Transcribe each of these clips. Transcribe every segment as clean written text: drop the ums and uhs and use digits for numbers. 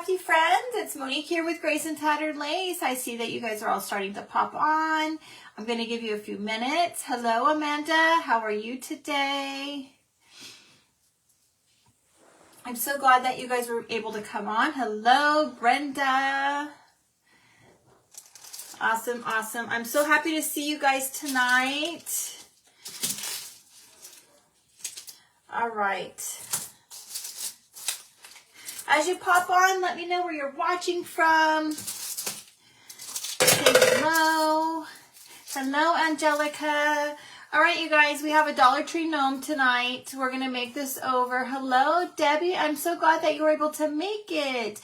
crafty friends. It's Monique here with Grace and Tattered Lace. I see that you guys are all starting to pop on. I'm going to give you a few minutes. Hello, Amanda. How are you today? I'm so glad that you guys were able to come on. Hello, Brenda. Awesome, awesome. I'm so happy to see you guys tonight. All right. As you pop on, let me know where you're watching from. Say hello. Hello, Angelica. All right, you guys, we have a Dollar Tree gnome tonight. We're going to make this over. Hello, Debbie. I'm so glad that you were able to make it.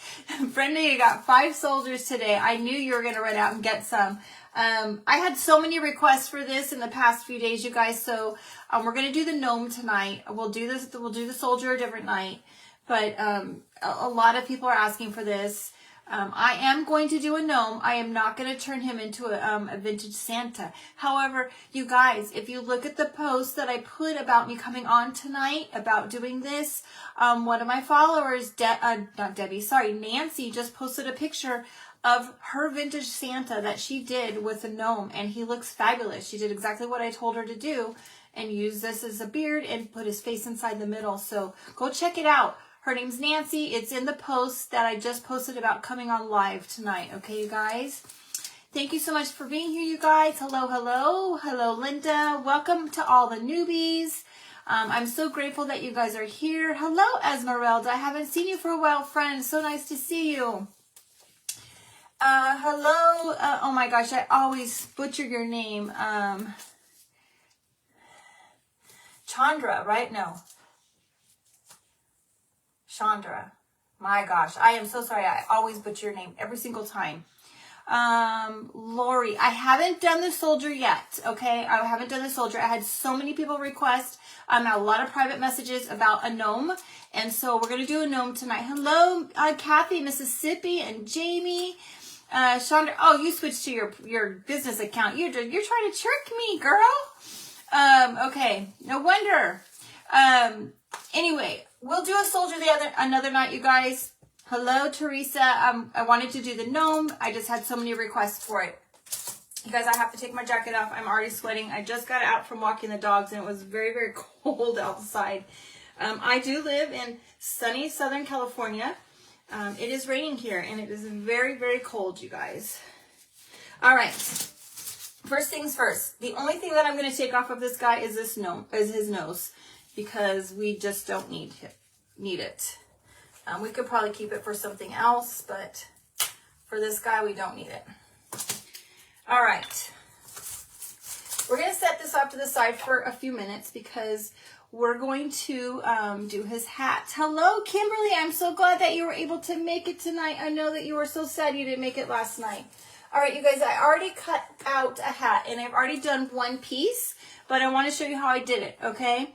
Brenda, you got 5 soldiers today. I knew you were going to run out and get some. I had so many requests for this in the past few days, you guys. So we're going to do the gnome tonight. We'll do this. We'll do the soldier a different night. But a lot of people are asking for this. I am going to do a gnome. I am not going to turn him into a vintage Santa. However, you guys, if you look at the post that I put about me coming on tonight, about doing this, one of my followers, Nancy, just posted a picture of her vintage Santa that she did with a gnome, and he looks fabulous. She did exactly what I told her to do and use this as a beard and put his face inside the middle. So go check it out. Her name's Nancy. It's in the post that I just posted about coming on live tonight. Okay, you guys? Thank you so much for being here, you guys. Hello, hello. Hello, Linda. Welcome to all the newbies. I'm so grateful that you guys are here. Hello, Esmeralda. I haven't seen you for a while, friend. So nice to see you. Hello. Oh my gosh, I always butcher your name. Chandra, right? No. Chandra. My gosh, I am so sorry. I always butcher your name every single time. Lori, I haven't done the soldier yet, okay? I haven't done the soldier. I had so many people request a lot of private messages about a gnome, and so we're going to do a gnome tonight. Hello, Kathy, Mississippi, and Jamie. Chandra, oh, you switched to your business account. You're trying to trick me, girl. Okay, no wonder. Anyway, we'll do a soldier another night, you guys. Hello, Teresa. I wanted to do the gnome. I just had so many requests for it. You guys, I have to take my jacket off. I'm already sweating. I just got out from walking the dogs, and it was very, very cold outside. I do live in sunny Southern California. It is raining here, and it is very, very cold, you guys. All right. First things first. The only thing that I'm going to take off of this guy is his nose, because we just don't need it. We could probably keep it for something else, but for this guy, we don't need it. All right. We're going to set this off to the side for a few minutes because we're going to do his hat. Hello, Kimberly. I'm so glad that you were able to make it tonight. I know that you were so sad you didn't make it last night. All right, you guys, I already cut out a hat, and I've already done one piece, but I want to show you how I did it, okay?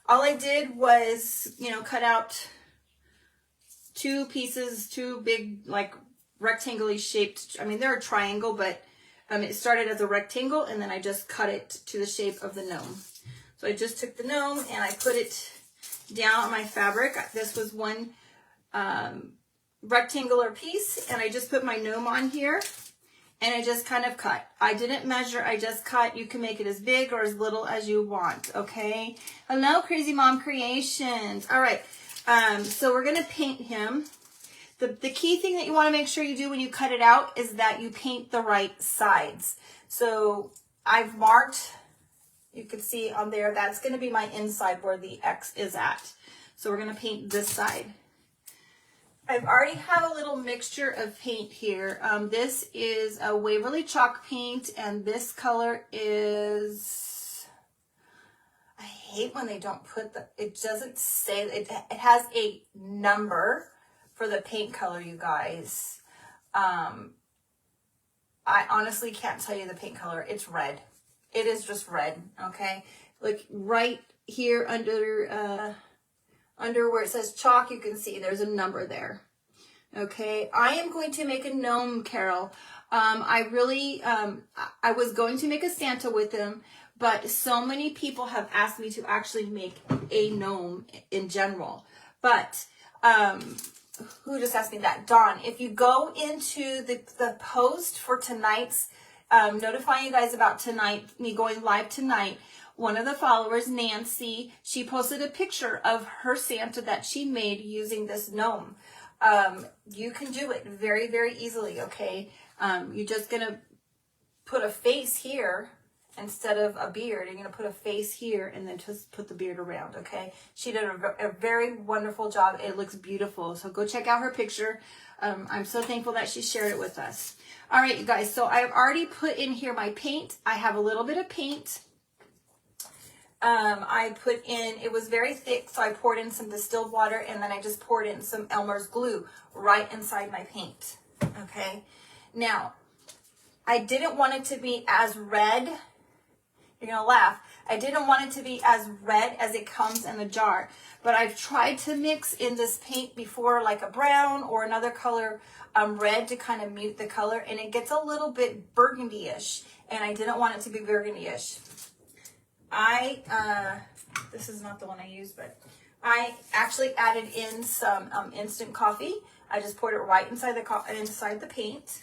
All I did was, cut out 2 pieces, 2 big, like, rectangle-y shaped, they're a triangle, but it started as a rectangle, and then I just cut it to the shape of the gnome. So I just took the gnome, and I put it down on my fabric. This was one rectangular piece, and I just put my gnome on here. And I just kind of cut. I didn't measure, I just cut. You can make it as big or as little as you want, okay? Hello, Crazy Mom Creations. All right, so we're going to paint him. The key thing that you want to make sure you do when you cut it out is that you paint the right sides. So I've marked, you can see on there, that's going to be my inside where the X is at. So we're going to paint this side. I've already have a little mixture of paint here. This is a Waverly chalk paint, and this color is, I hate when they don't put it doesn't say, it has a number for the paint color, you guys. I honestly can't tell you the paint color. It's red. It is just red, okay? Like right here under where it says chalk, you can see there's a number there. Okay, I am going to make a gnome, Carol. I was going to make a Santa with him, but so many people have asked me to actually make a gnome in general. But who just asked me that? Dawn. If you go into the post for tonight's, notifying you guys about tonight, me going live tonight, one of the followers, Nancy, she posted a picture of her Santa that she made using this gnome. You can do it very, very easily, okay? You're just going to put a face here instead of a beard. You're going to put a face here and then just put the beard around, okay? She did a very wonderful job. It looks beautiful. So go check out her picture. I'm so thankful that she shared it with us. All right, you guys. So I've already put in here my paint. I have a little bit of paint. I put in, it was very thick, so I poured in some distilled water, and then I just poured in some Elmer's glue right inside my paint, okay? Now, I didn't want it to be as red. You're going to laugh. I didn't want it to be as red as it comes in the jar, but I've tried to mix in this paint before, like a brown or another color, red, to kind of mute the color, and it gets a little bit burgundy-ish, and I didn't want it to be burgundy-ish. This is not the one I used, but I actually added in some instant coffee. I just poured it right inside the paint,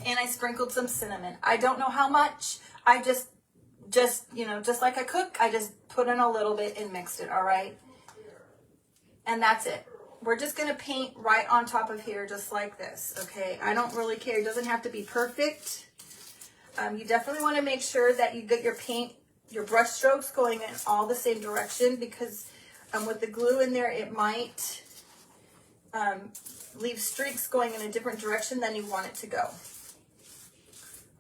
and I sprinkled some cinnamon. I don't know how much. I just you know, just like I cook, I just put in a little bit and mixed it. All right, and that's it. We're just gonna paint right on top of here, just like this. Okay, I don't really care. It doesn't have to be perfect. You definitely want to make sure that you get your paint, your brush strokes going in all the same direction, because with the glue in there, it might leave streaks going in a different direction than you want it to go.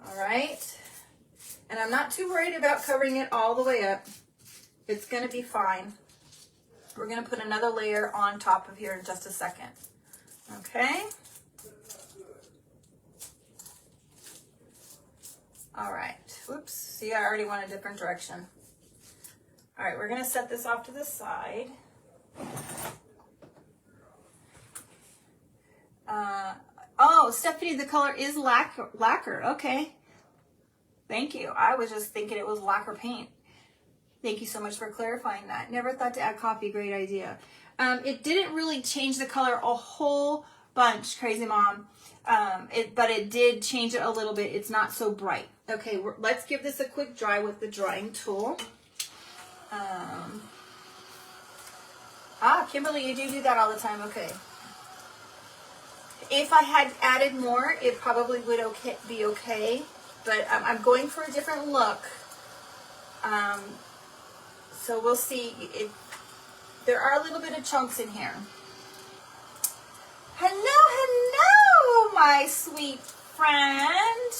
All right. And I'm not too worried about covering it all the way up. It's going to be fine. We're going to put another layer on top of here in just a second. Okay. All right. Whoops. See, I already went a different direction. All right, we're going to set this off to the side. Oh, Stephanie, the color is lacquer. Okay. Thank you. I was just thinking it was lacquer paint. Thank you so much for clarifying that. Never thought to add coffee. Great idea. It didn't really change the color a whole bunch, Crazy Mom. But it did change it a little bit. It's not so bright. Okay, let's give this a quick dry with the drying tool. Kimberly, you do that all the time. Okay. If I had added more, it probably would be okay. But I'm going for a different look. So we'll see. There are a little bit of chunks in here. Hello, my sweet friend.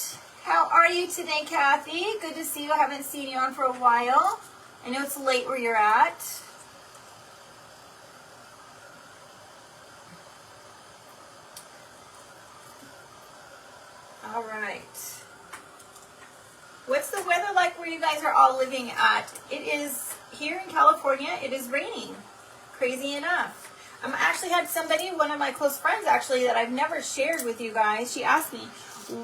How are you today, Kathy? Good to see you. I haven't seen you on for a while. I know it's late where you're at. All right. What's the weather like where you guys are all living at? It is, here in California, it is raining. Crazy enough. I actually had somebody, one of my close friends actually, that I've never shared with you guys. She asked me,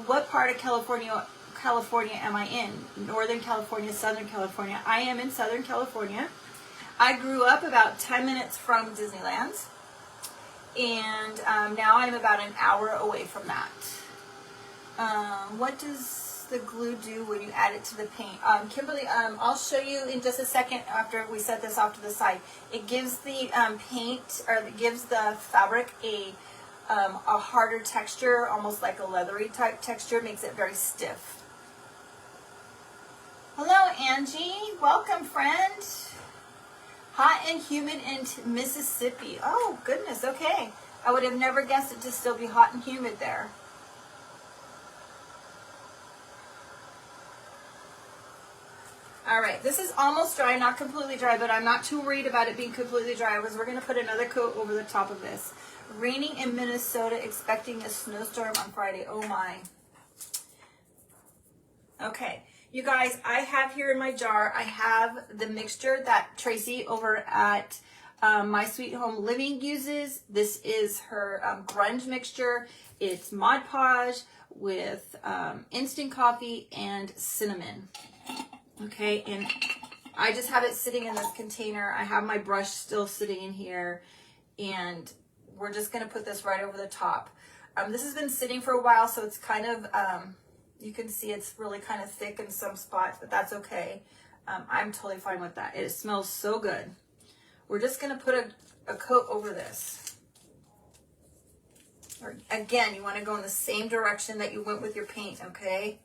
what part of California am I in? Northern California, Southern California. I am in Southern California. I grew up about 10 minutes from Disneyland. And now I'm about an hour away from that. What does the glue do when you add it to the paint? Kimberly, I'll show you in just a second after we set this off to the side. It gives the paint, or it gives the fabric a harder texture, almost like a leathery type texture. It makes it very stiff. Hello, Angie. Welcome, friend. Hot and humid in Mississippi. Oh, goodness. Okay. I would have never guessed it to still be hot and humid there. All right, this is almost dry, not completely dry, but I'm not too worried about it being completely dry because we're going to put another coat over the top of this. Raining in Minnesota, expecting a snowstorm on Friday. Oh my. Okay, you guys, I have here in my jar, I have the mixture that Tracy over at My Sweet Home Living uses. This is her grunge mixture. It's Mod Podge with instant coffee and cinnamon. Okay, and I just have it sitting in this container. I have my brush still sitting in here, and we're just going to put this right over the top. This has been sitting for a while, so it's kind of, you can see it's really kind of thick in some spots, but that's okay. I'm totally fine with that. It smells so good. We're just going to put a coat over this. Or, again, you want to go in the same direction that you went with your paint, okay?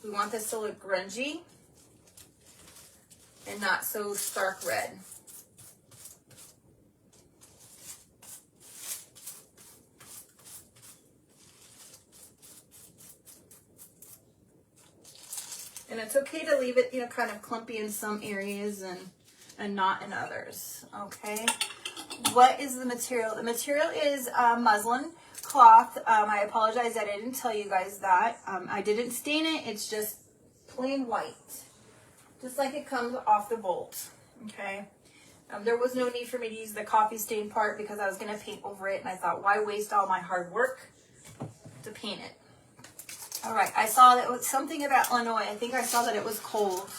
We want this to look grungy and not so stark red. And it's okay to leave it, you know, kind of clumpy in some areas and not in others, okay? What is the material? The material is muslin cloth. I apologize that I didn't tell you guys that. I didn't stain it. It's just plain white, just like it comes off the bolt, okay? There was no need for me to use the coffee stain part because I was going to paint over it, and I thought, why waste all my hard work to paint it? All right, I saw that it was something about Illinois. I think I saw that it was cold.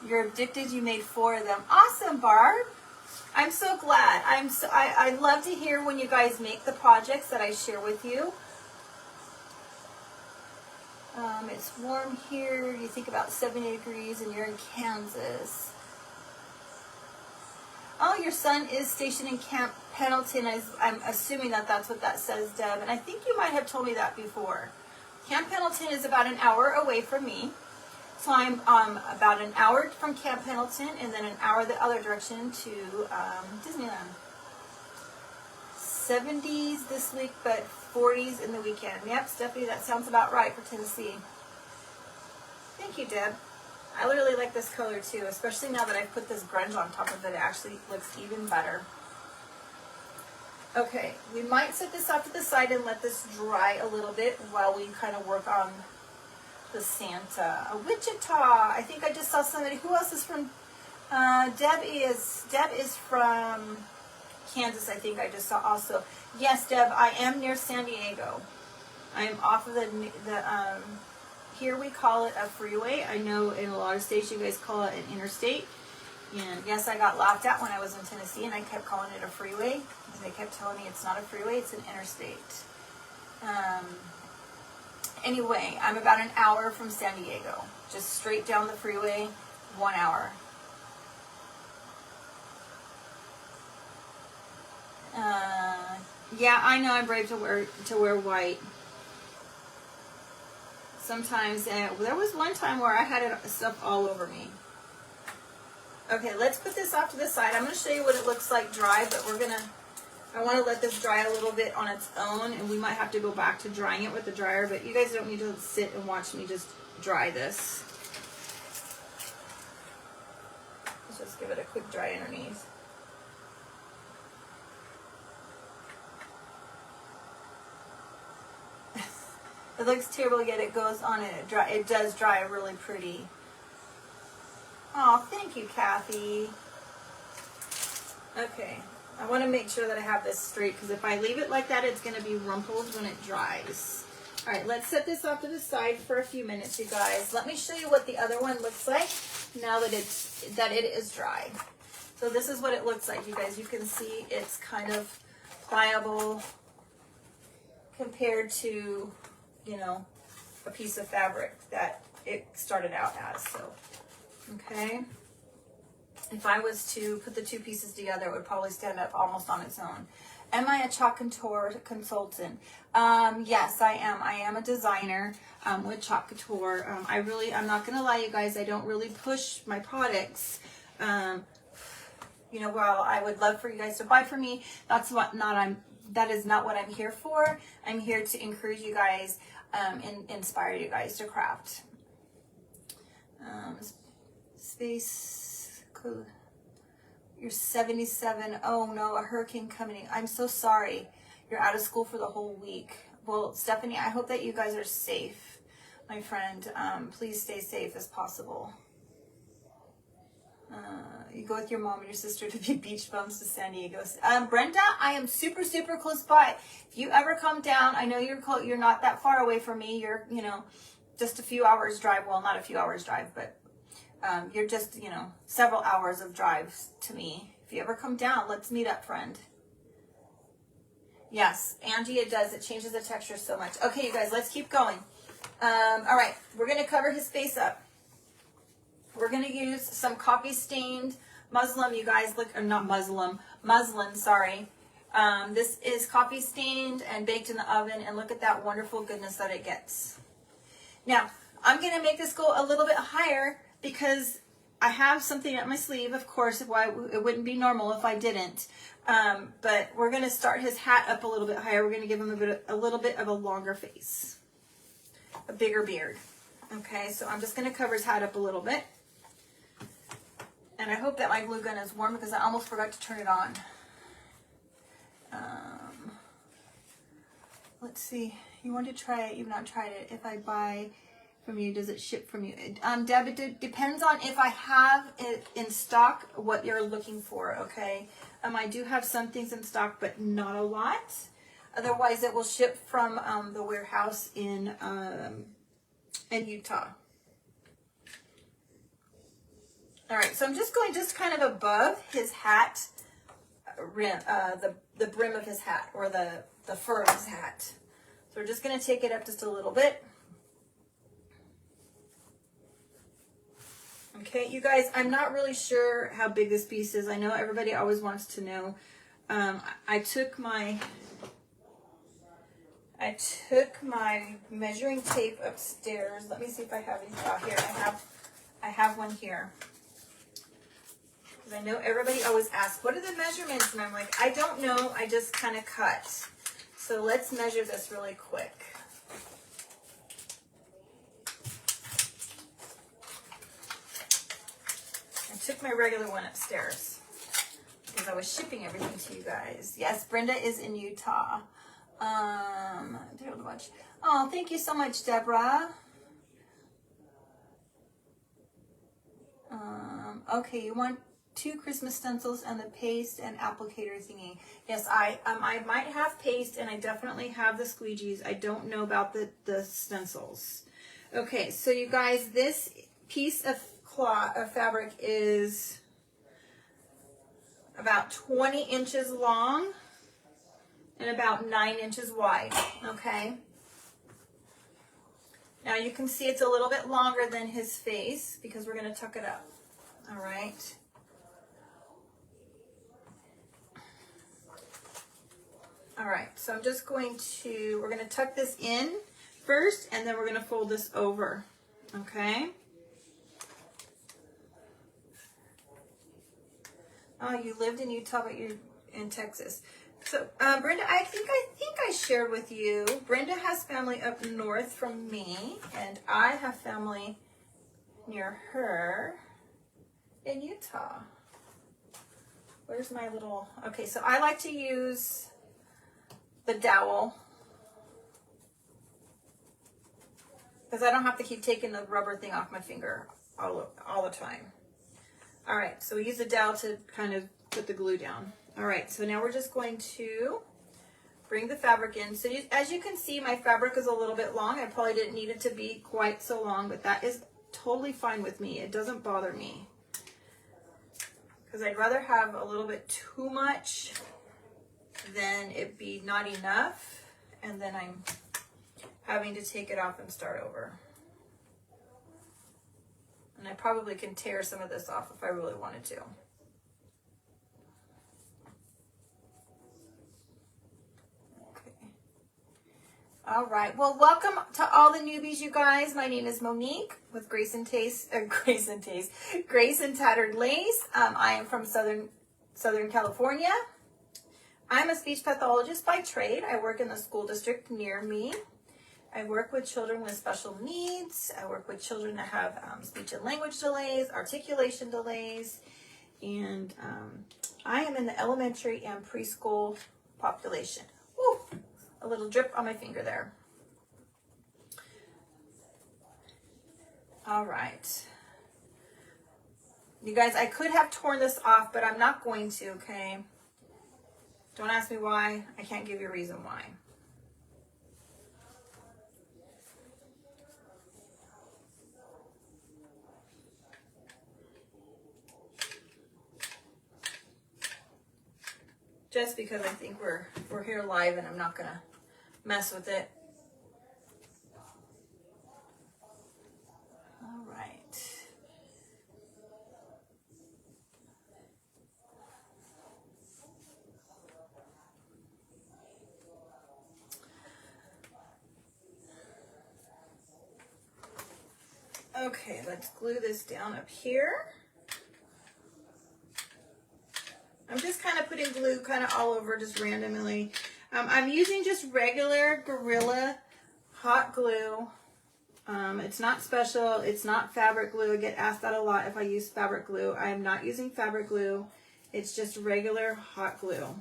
You're addicted. You made 4 of them. Awesome, Barb. I'm so glad. I love to hear when you guys make the projects that I share with you. It's warm here. You think about 70 degrees and you're in Kansas. Oh, your son is stationed in Camp Pendleton. I'm assuming that that's what that says, Deb. And I think you might have told me that before. Camp Pendleton is about an hour away from me. So I'm about an hour from Camp Pendleton and then an hour the other direction to Disneyland. 70s this week, but 40s in the weekend. Yep, Stephanie, that sounds about right for Tennessee. Thank you, Deb. I really like this color too, especially now that I've put this grunge on top of it. It actually looks even better. Okay, we might set this off to the side and let this dry a little bit while we kind of work on the Santa. Wichita. I think I just saw somebody. Who else is from? Deb is from Kansas. I think I just saw also. Yes, Deb. I am near San Diego. I am off of the here we call it a freeway. I know in a lot of states you guys call it an interstate. And yes, I got laughed at when I was in Tennessee and I kept calling it a freeway. They kept telling me it's not a freeway, it's an interstate. Anyway, I'm about an hour from San Diego. Just straight down the freeway, 1 hour. Yeah, I know I'm brave to wear white. Sometimes, there was one time where I had stuff all over me. Okay, let's put this off to the side. I'm going to show you what it looks like dry, but I want to let this dry a little bit on its own, and we might have to go back to drying it with the dryer, but you guys don't need to sit and watch me just dry this. Let's just give it a quick dry underneath. It looks terrible, yet it goes on and it does dry really pretty. Oh, thank you, Kathy. Okay, I want to make sure that I have this straight because if I leave it like that, it's going to be rumpled when it dries. All right, let's set this off to the side for a few minutes, you guys. Let me show you what the other one looks like now that it is dry. So this is what it looks like, you guys. You can see it's kind of pliable compared to, you know, a piece of fabric that it started out as. So, okay. If I was to put the two pieces together, it would probably stand up almost on its own. Am I a Chalk Couture consultant? Yes, I am. I am a designer with Chalk Couture. I'm not going to lie, you guys, I don't really push my products. You know, while I would love for you guys to buy from me, that is not what I'm here for. I'm here to encourage you guys and inspire you guys to craft. Space code. You're 77. Oh no, a hurricane coming. I'm so sorry. You're out of school for the whole week. Well, Stephanie, I hope that you guys are safe, my friend. Please stay safe as possible. You go with your mom and your sister to the beach bums to San Diego. Brenda, I am super, super close by. If you ever come down, I know you're not that far away from me. You're, you know, just a few hours drive. Well, not a few hours drive, but you're just, you know, several hours of drive to me. If you ever come down, let's meet up, friend. Yes, Angie, it does. It changes the texture so much. Okay, you guys, let's keep going. All right, we're going to cover his face up. We're going to use some coffee-stained muslin, you guys. Look, or not muslin, sorry. This is coffee-stained and baked in the oven, and look at that wonderful goodness that it gets. Now, I'm going to make this go a little bit higher because I have something up my sleeve, of course, why it wouldn't be normal if I didn't. But we're going to start his hat up a little bit higher. We're going to give him a little bit of a longer face, a bigger beard. Okay, so I'm just going to cover his hat up a little bit. And I hope that my glue gun is warm because I almost forgot to turn it on. Let's see. You want to try it? You've not tried it. If I buy from you, does it ship from you? Deb, it depends on if I have it in stock, what you're looking for, okay? I do have some things in stock, but not a lot. Otherwise, it will ship from the warehouse in Utah. All right, so I'm just going just kind of above his hat rim, the brim of his hat, or the fur of his hat. So we're just going to take it up just a little bit. Okay, you guys, I'm not really sure how big this piece is. I know everybody always wants to know. I took my measuring tape upstairs. Let me see if I have any. Oh, here, I have one here. Because I know everybody always asks, what are the measurements? And I'm like, I don't know. I just kind of cut. So let's measure this really quick. I took my regular one upstairs because I was shipping everything to you guys. Yes, Brenda is in Utah. Oh, thank you so much, Deborah. Okay, you want 2 Christmas stencils and the paste and applicator thingy. Yes, I might have paste, and I definitely have the squeegees. I don't know about the stencils. Okay, so you guys, this piece of fabric is about 20 inches long and about 9 inches wide, okay? Now you can see it's a little bit longer than his face because we're going to tuck it up, all right? All right, so I'm just going to, we're going to tuck this in first, and then we're going to fold this over, okay? Oh, you lived in Utah, but you're in Texas. So, Brenda, I think I shared with you, Brenda has family up north from me, and I have family near her in Utah. Where's my little, okay, so I like to use the dowel because I don't have to keep taking the rubber thing off my finger all the time. All right, so we use the dowel to kind of put the glue down. All right, so now we're just going to bring the fabric in. So as you can see, my fabric is a little bit long. I probably didn't need it to be quite so long, but that is totally fine with me. It doesn't bother me because I'd rather have a little bit too much than it be not enough, and then I'm having to take it off and start over. And I probably can tear some of this off if I really wanted to. Okay. All right. Well, welcome to all the newbies, you guys. My name is Monique with Grace and Tattered Lace. I am from Southern California. I'm a speech pathologist by trade. I work in the school district near me. I work with children with special needs. I work with children that have speech and language delays, articulation delays, and I am in the elementary and preschool population. Woo, a little drip on my finger there. All right. You guys, I could have torn this off, but I'm not going to, okay? Don't ask me why. I can't give you a reason why. just because I think we're here live and I'm not gonna mess with it. All right. Okay, let's glue this down up here. I'm just kind of putting glue kind of all over, just randomly. I'm using just regular Gorilla hot glue. It's not special. It's not fabric glue. I get asked that a lot if I use fabric glue. I am not using fabric glue. It's just regular hot glue.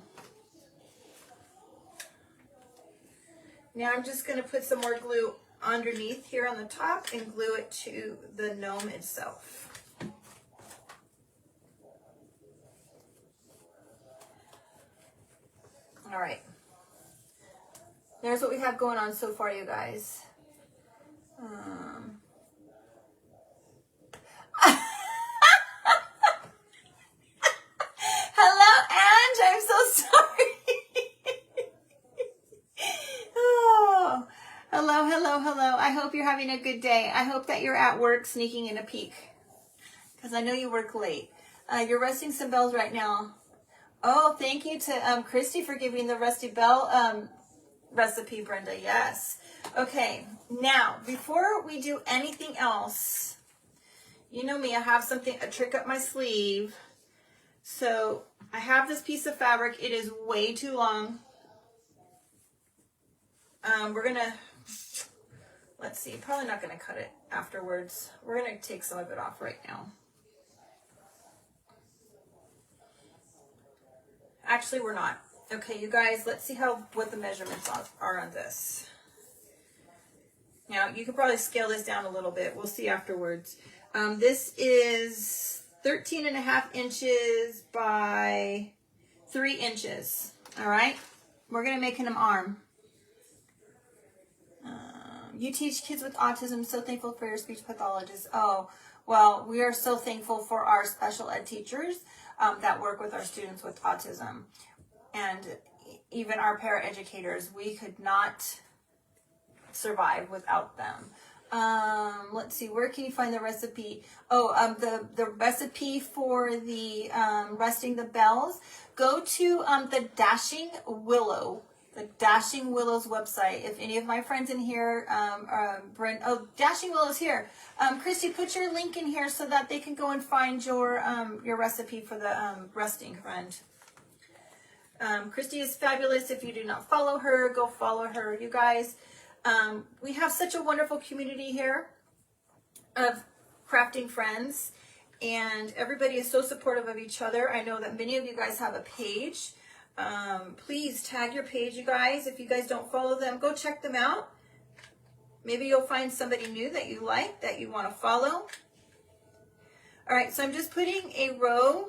Now I'm just going to put some more glue underneath here on the top and glue it to the gnome itself. All right. There's what we have going on so far, you guys. Hello, Ange. I'm so sorry. Oh, hello, hello, hello. I hope you're having a good day. I hope that you're at work sneaking in a peek, because I know you work late. You're resting some bells right now. Oh, thank you to Christy for giving the Rusty Bell recipe, Brenda. Yes. Okay, now, before we do anything else, you know me, I have a trick up my sleeve. So, I have this piece of fabric. It is way too long. We're going to, let's see, probably not going to cut it afterwards. We're going to take some of it off right now. Actually, we're not. Okay, you guys, let's see what the measurements are on this. Now, you could probably scale this down a little bit. We'll see afterwards. This is 13.5 inches by 3 inches. All right? We're going to make an arm. You teach kids with autism. So thankful for your speech pathologist. Oh, well, we are so thankful for our special ed teachers that work with our students with autism. And even our paraeducators, we could not survive without them. Let's see, where can you find the recipe? Oh, the recipe for the resting the bells. Go to the Dashing Willow's website. If any of my friends in here, Dashing Willow's here. Christy, put your link in here so that they can go and find your recipe for the resting friend. Christy is fabulous. If you do not follow her, go follow her. You guys, we have such a wonderful community here of crafting friends, and everybody is so supportive of each other. I know that many of you guys have a page. Please tag your page, you guys. If you guys don't follow them, go check them out. Maybe you'll find somebody new that you like, that you want to follow. All right, so I'm just putting a row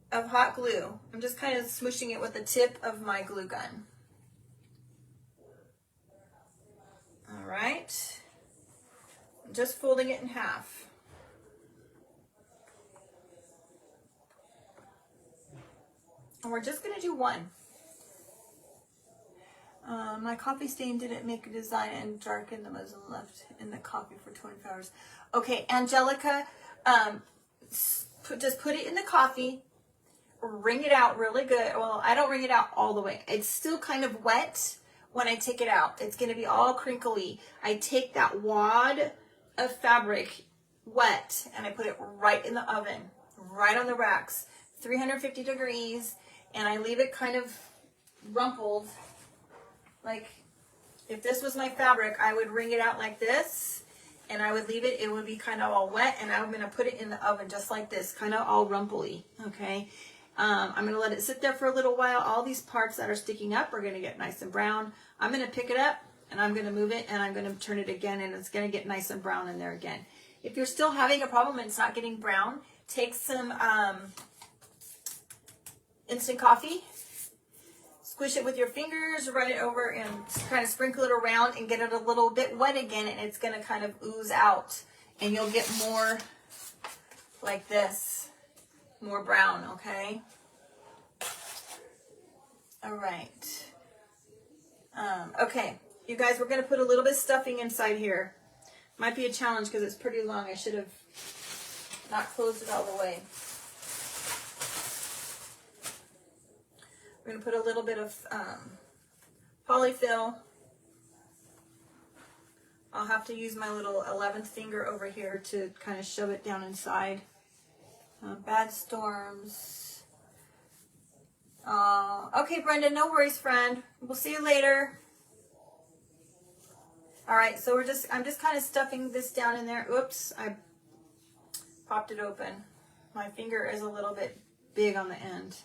of hot glue. I'm just kind of smooshing it with the tip of my glue gun. All right. I'm just folding it in half. And we're just going to do one. My coffee stain didn't make a design and darken the muslin left in the coffee for 24 hours. Okay, Angelica, just put it in the coffee. Wring it out really good. Well, I don't wring it out all the way. It's still kind of wet when I take it out. It's going to be all crinkly. I take that wad of fabric wet and I put it right in the oven, right on the racks, 350 degrees, and I leave it kind of rumpled. Like if this was my fabric, I would wring it out like this and I would leave it. It would be kind of all wet, and I'm going to put it in the oven just like this, kind of all rumply. Okay. I'm going to let it sit there for a little while. All these parts that are sticking up are going to get nice and brown. I'm going to pick it up and I'm going to move it and I'm going to turn it again, and it's going to get nice and brown in there again. If you're still having a problem and it's not getting brown, take some instant coffee, squish it with your fingers, run it over and kind of sprinkle it around and get it a little bit wet again, and it's going to kind of ooze out and you'll get more like this. More brown, okay? All right. Okay, you guys, we're going to put a little bit of stuffing inside here. Might be a challenge because it's pretty long. I should have not closed it all the way. We're going to put a little bit of polyfill. I'll have to use my little 11th finger over here to kind of shove it down inside. Bad storms. Okay, Brenda, no worries, friend. We'll see you later. All right, so I'm just kind of stuffing this down in there. Oops, I popped it open. My finger is a little bit big on the end.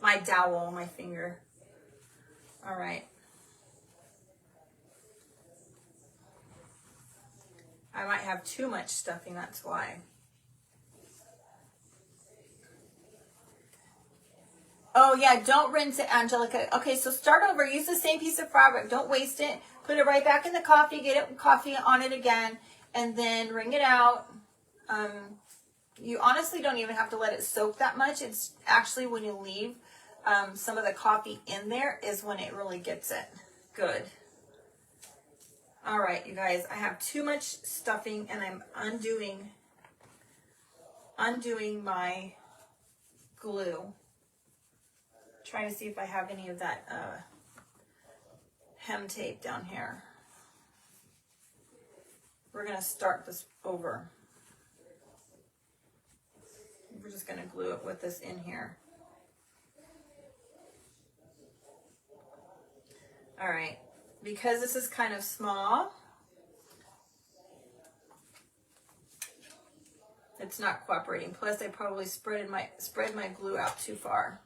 My dowel, my finger. All right. I might have too much stuffing, that's why. Oh yeah, don't rinse it, Angelica. Okay, so start over. Use the same piece of fabric. Don't waste it. Put it right back in the coffee. Get it coffee on it again, and then wring it out. You honestly don't even have to let it soak that much. It's actually when you leave some of the coffee in there is when it really gets it good. All right, you guys. I have too much stuffing, and I'm undoing my glue. Trying to see if I have any of that hem tape down here. We're going to start this over. We're just going to glue it with this in here. All right, because this is kind of small, it's not cooperating. Plus, I probably spread my glue out too far.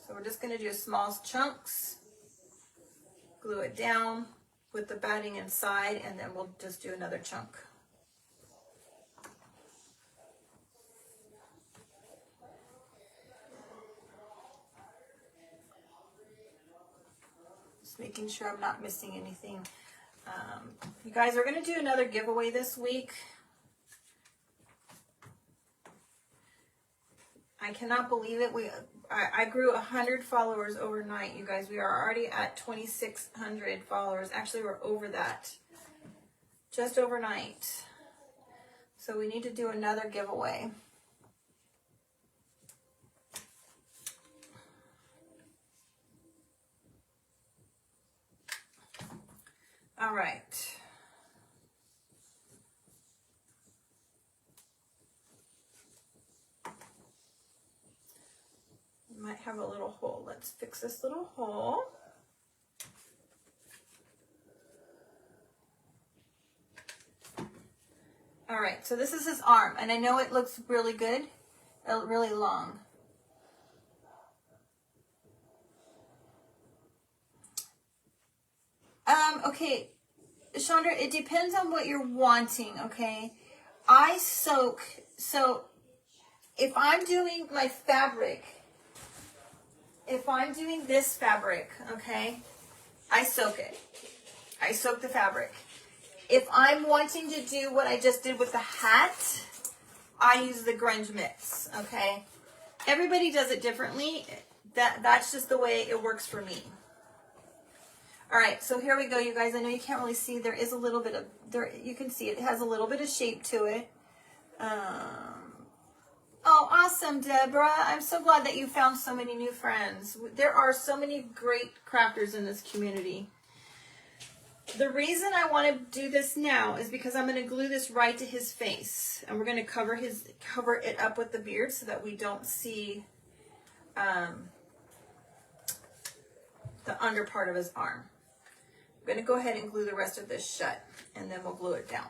So we're just going to do small chunks, glue it down with the batting inside, and then we'll just do another chunk. Just making sure I'm not missing anything. You guys, we're going to do another giveaway this week. I cannot believe it. I grew 100 followers overnight, you guys. We are already at 2,600 followers. Actually, we're over that. Just overnight. So we need to do another giveaway. All right. Might have a little hole. Let's fix this little hole. All right, so this is his arm, and I know it looks really good, really long. Okay, Chandra, it depends on what you're wanting, okay? I soak, so if I'm doing my fabric, if I'm doing this fabric, okay, I soak it. I soak the fabric. If I'm wanting to do what I just did with the hat, I use the grunge mix, okay? Everybody does it differently. That's just the way it works for me. All right, so here we go, you guys. I know you can't really see. There is a little bit of, you can see it has a little bit of shape to it. Oh, awesome, Deborah. I'm so glad that you found so many new friends. There are so many great crafters in this community. The reason I want to do this now is because I'm going to glue this right to his face. And we're going to cover it up with the beard so that we don't see the under part of his arm. I'm going to go ahead and glue the rest of this shut, and then we'll glue it down.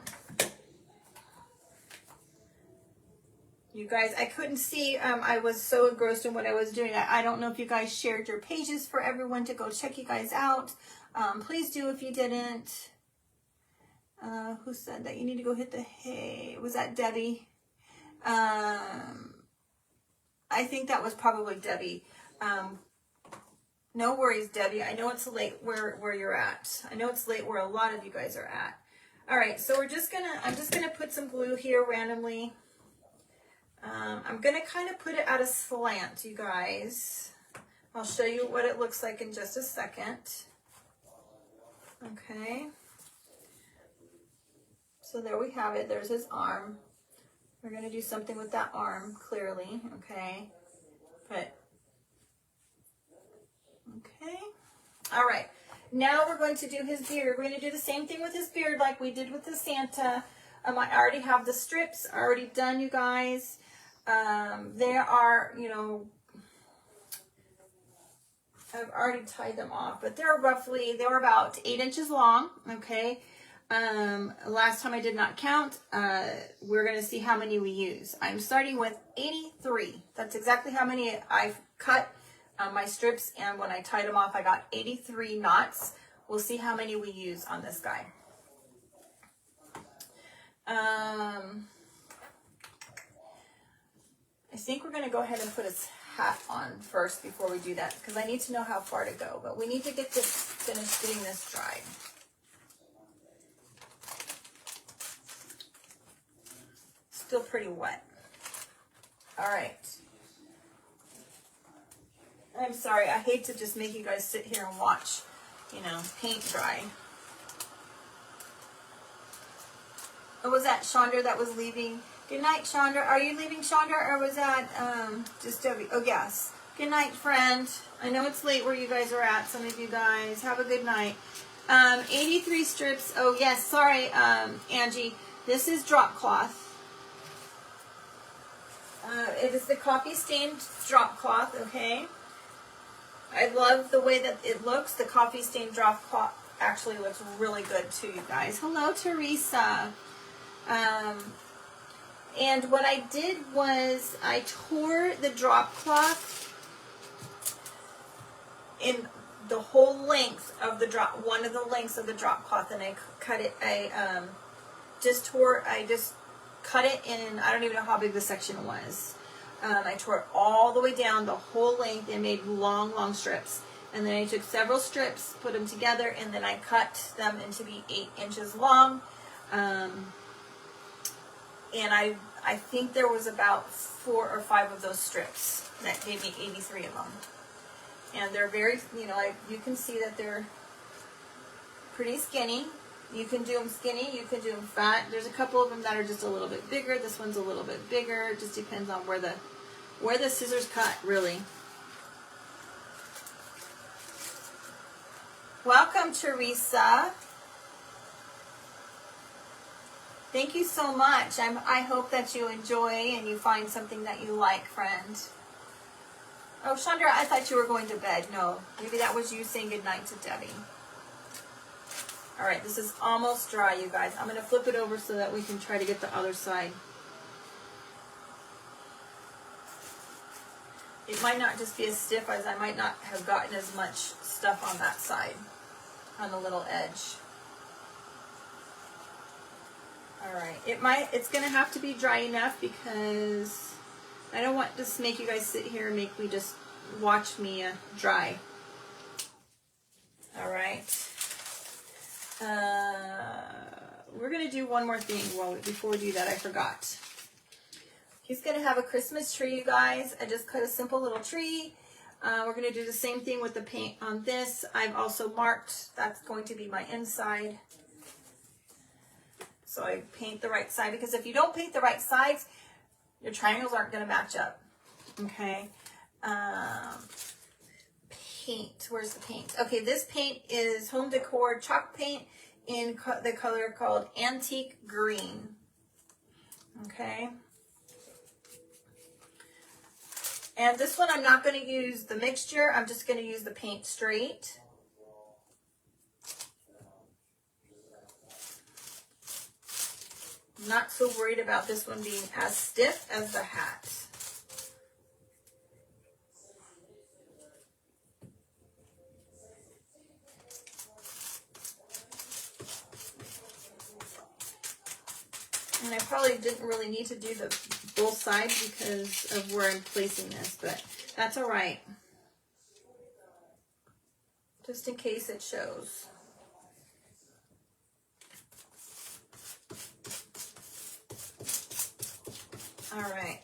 You guys, I couldn't see. I was so engrossed in what I was doing. I don't know if you guys shared your pages for everyone to go check you guys out. Please do if you didn't. Who said that? You need to go hit the hay. Was that Debbie? I think that was probably Debbie. No worries, Debbie. I know it's late where you're at. I know it's late where a lot of you guys are at. All right, so I'm just gonna put some glue here randomly. I'm gonna kind of put it at a slant, you guys. I'll show you what it looks like in just a second. Okay. So there we have it. There's his arm. We're gonna do something with that arm, clearly, okay? But, okay. All right. Now we're going to do his beard. We're going to do the same thing with his beard like we did with the Santa. I already have the strips already done, you guys. There are, you know, I've already tied them off, but they were about 8 inches long, okay? Last time I did not count. We're going to see how many we use. I'm starting with 83. That's exactly how many I've cut my strips, and when I tied them off, I got 83 knots. We'll see how many we use on this guy. I think we're going to go ahead and put his hat on first before we do that, because I need to know how far to go, but we need to get this finished getting this dried. Still pretty wet. All right. I'm sorry, I hate to just make you guys sit here and watch, you know, paint dry. Oh, was that Chandra that was leaving? Good night, Chandra. Are you leaving, Chandra, or was that just Debbie? Oh, yes. Good night, friend. I know it's late where you guys are at, some of you guys. Have a good night. 83 strips. Oh, yes. Sorry, Angie. This is drop cloth. It is the coffee stained drop cloth, okay? I love the way that it looks. The coffee stained drop cloth actually looks really good too, you guys. Hello, Teresa. And what I did was I tore the drop cloth in the whole length of the drop, one of the lengths of the drop cloth, and I cut it. I just cut it in, I don't even know how big the section was. I tore it all the way down the whole length and made long strips. And then I took several strips, put them together, and then I cut them into be 8 inches long. And I think there was about 4 or 5 of those strips that gave me 83 of them. And they're very, you know, you can see that they're pretty skinny. You can do them skinny, you can do them fat. There's a couple of them that are just a little bit bigger. This one's a little bit bigger. It just depends on where the scissors cut, really. Welcome, Teresa. Thank you so much. I hope that you enjoy and you find something that you like, friend. Oh, Chandra, I thought you were going to bed. No, maybe that was you saying goodnight to Debbie. All right, this is almost dry, you guys. I'm going to flip it over so that we can try to get the other side. It might not just be as stiff as I might not have gotten as much stuff on that side, on the little edge. All right, it's going to have to be dry enough because I don't want to make you guys sit here and make me just watch me dry. All right. We're going to do one more thing. Well, before we do that, I forgot. He's going to have a Christmas tree, you guys. I just cut a simple little tree. We're going to do the same thing with the paint on this. I've also marked that's going to be my inside. So I paint the right side, because if you don't paint the right sides, your triangles aren't going to match up. Okay. Paint. Where's the paint? Okay, this paint is Home Decor chalk paint in the color called Antique Green. Okay. And this one I'm not going to use the mixture. I'm just going to use the paint straight. I'm not so worried about this one being as stiff as the hat. And I probably didn't really need to do the both sides because of where I'm placing this, but that's all right. Just in case it shows. All right.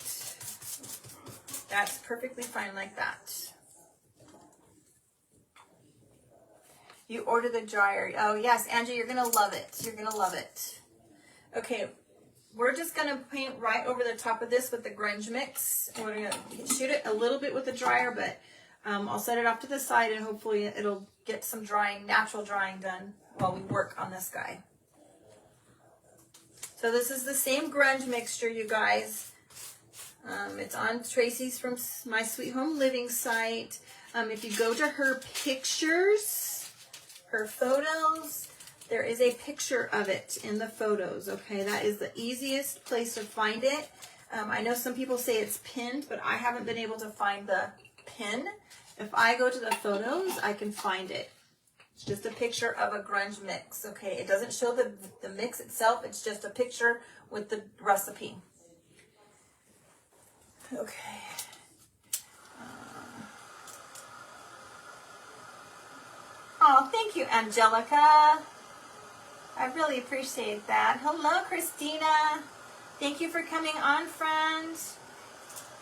That's perfectly fine like that. You order the dryer. Oh, yes, Angie, you're going to love it. You're going to love it. Okay, we're just going to paint right over the top of this with the grunge mix. We're going to shoot it a little bit with the dryer, but I'll set it off to the side and hopefully it'll get some drying, natural drying done while we work on this guy. So this is the same grunge mixture, you guys. It's on Tracy's from My Sweet Home Living site. If you go to her pictures, her photos, there is a picture of it in the photos, okay? That is the easiest place to find it. I know some people say it's pinned, but I haven't been able to find the pin. If I go to the photos, I can find it. It's just a picture of a grunge mix, okay? It doesn't show the mix itself. It's just a picture with the recipe. Okay. Oh, thank you, Angelica. I really appreciate that. Hello, Christina. Thank you for coming on, friend.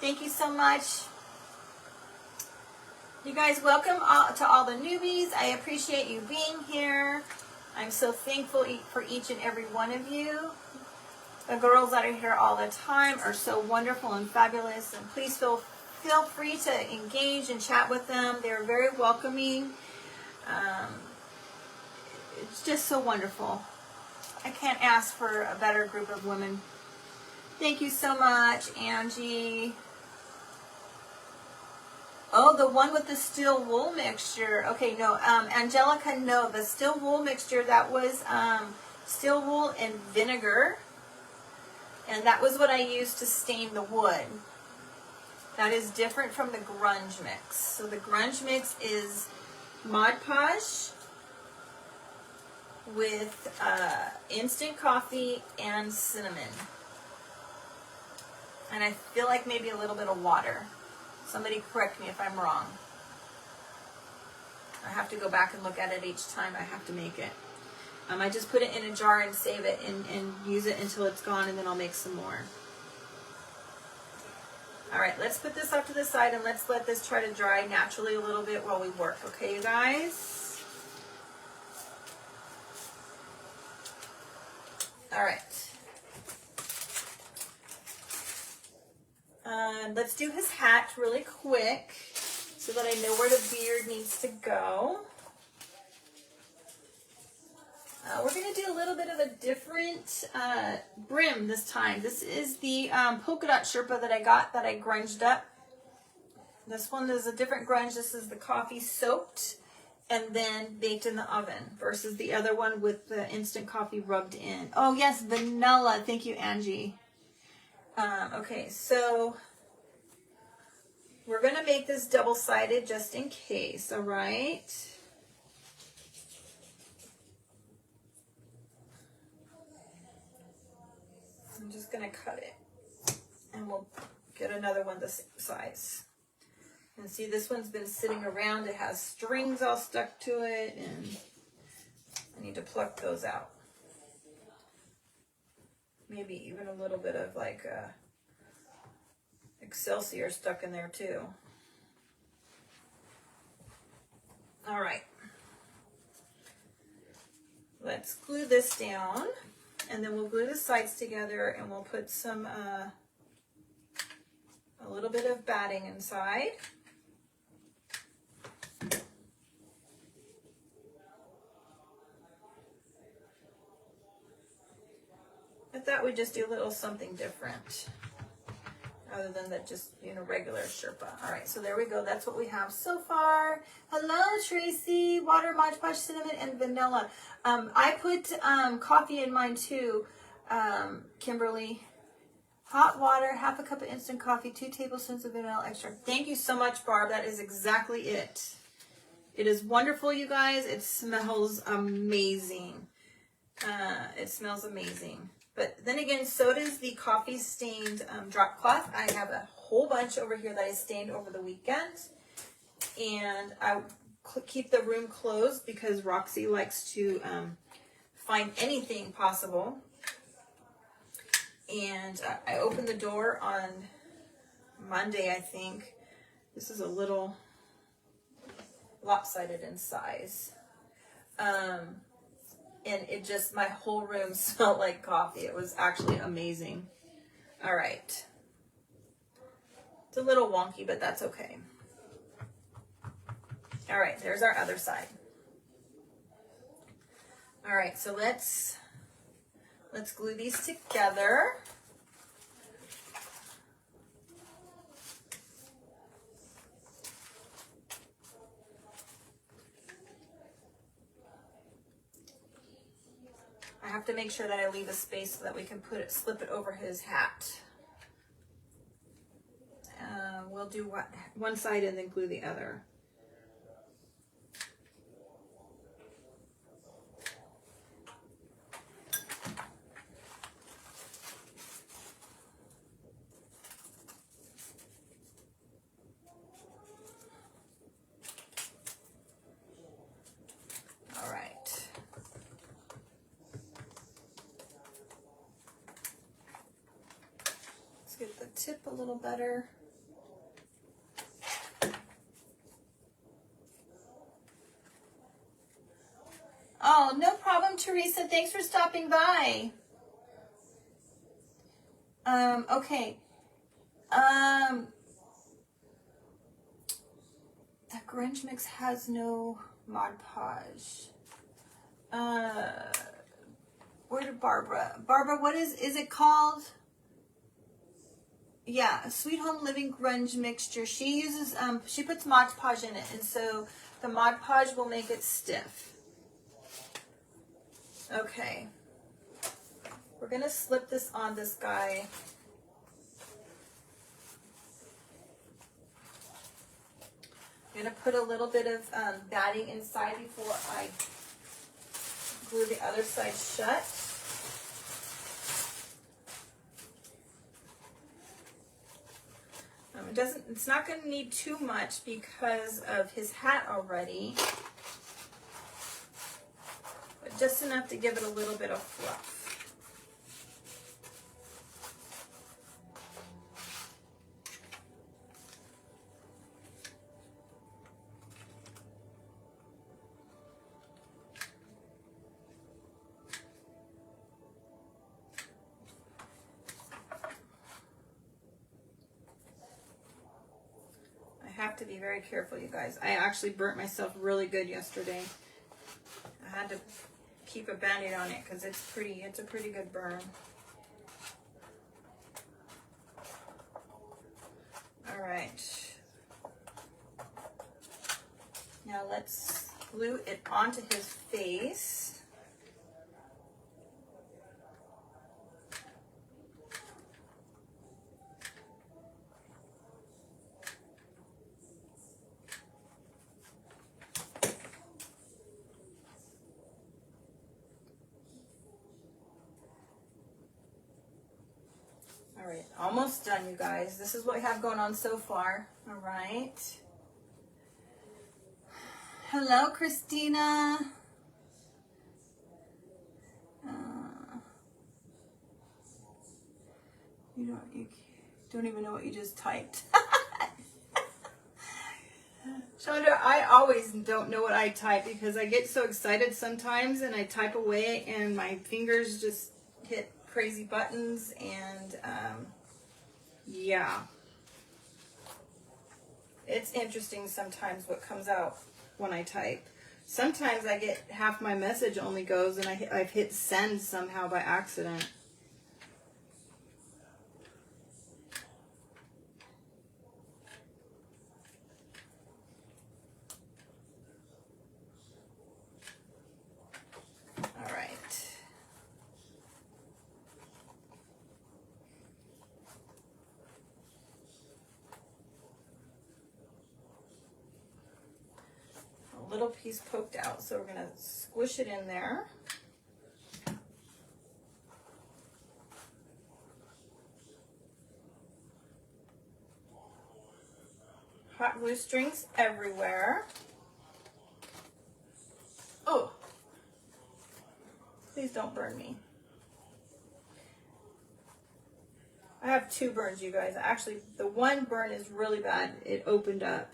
Thank you so much. You guys, welcome to all the newbies. I appreciate you being here. I'm so thankful for each and every one of you. The girls that are here all the time are so wonderful and fabulous. And please feel free to engage and chat with them. They're very welcoming. It's just so wonderful. I can't ask for a better group of women. Thank you so much, Angie. Oh, the one with the steel wool mixture. Okay, no, Angelica, no, the steel wool mixture, that was steel wool and vinegar. And that was what I used to stain the wood. That is different from the grunge mix. So the grunge mix is Mod Podge with instant coffee and cinnamon. And I feel like maybe a little bit of water. Somebody correct me if I'm wrong. I have to go back and look at it each time I have to make it. I just put it in a jar and save it and use it until it's gone, and then I'll make some more. All right, let's put this off to the side and let's let this try to dry naturally a little bit while we work. Okay, you guys? All right. Let's do his hat really quick so that I know where the beard needs to go. We're going to do a little bit of a different brim this time. This is the polka dot Sherpa that I got that I grunged up. This one is a different grunge. This is the coffee soaked and then baked in the oven versus the other one with the instant coffee rubbed in. Oh, yes, vanilla. Thank you, Angie. Okay, so we're going to make this double-sided just in case, all right? I'm just going to cut it, and we'll get another one the same size. And see, this one's been sitting around. It has strings all stuck to it, and I need to pluck those out. Maybe even a little bit of like Excelsior stuck in there too. All right. Let's glue this down, and then we'll glue the sides together, and we'll put some a little bit of batting inside. I thought we'd just do a little something different other than that just, you know, regular Sherpa. All right, so there we go. That's what we have so far. Hello, Tracy. Water, Mod Podge, cinnamon, and vanilla. I put coffee in mine too, Kimberly. Hot water, half a cup of instant coffee, 2 tablespoons of vanilla extract. Thank you so much, Barb. That is exactly it. It is wonderful, you guys. It smells amazing. It smells amazing. But then again, so does the coffee stained drop cloth. I have a whole bunch over here that I stained over the weekend. And I keep the room closed because Roxy likes to find anything possible. And I open the door on Monday, I think. This is a little lopsided in size. And it just, my whole room smelled like coffee. It was actually amazing. All right. It's a little wonky, but that's okay. All right, there's our other side. All right, so let's glue these together. I have to make sure that I leave a space so that we can slip it over his hat. We'll do one side and then glue the other. All right. Let's get the tip a little better. Oh, no problem, Teresa. Thanks for stopping by. Okay. That Grunge mix has no Mod Podge. Where did Barbara? Barbara, what is it called? Yeah, Sweet Home Living Grunge mixture. She uses, she puts Mod Podge in it, and so the Mod Podge will make it stiff. Okay. We're gonna slip this on this guy. I'm gonna put a little bit of batting inside before I glue the other side shut. It's not going to need too much because of his hat already, but just enough to give it a little bit of fluff. Have to be very careful, you guys. I actually burnt myself really good yesterday. I had to keep a band-aid on it because it's a pretty good burn. All right. Now let's glue it onto his face. All right, almost done, you guys. This is what we have going on so far. All right. Hello, Christina. You don't even know what you just typed. Chandra, I always don't know what I type because I get so excited sometimes and I type away and my fingers just hit crazy buttons and yeah. It's interesting sometimes what comes out when I type. Sometimes I get half my message only goes and I've hit send somehow by accident. All right. A little piece poked out, so we're going to squish it in there. Hot glue strings everywhere. Oh, please don't burn me. I have 2 burns, you guys. Actually, the one burn is really bad. It opened up.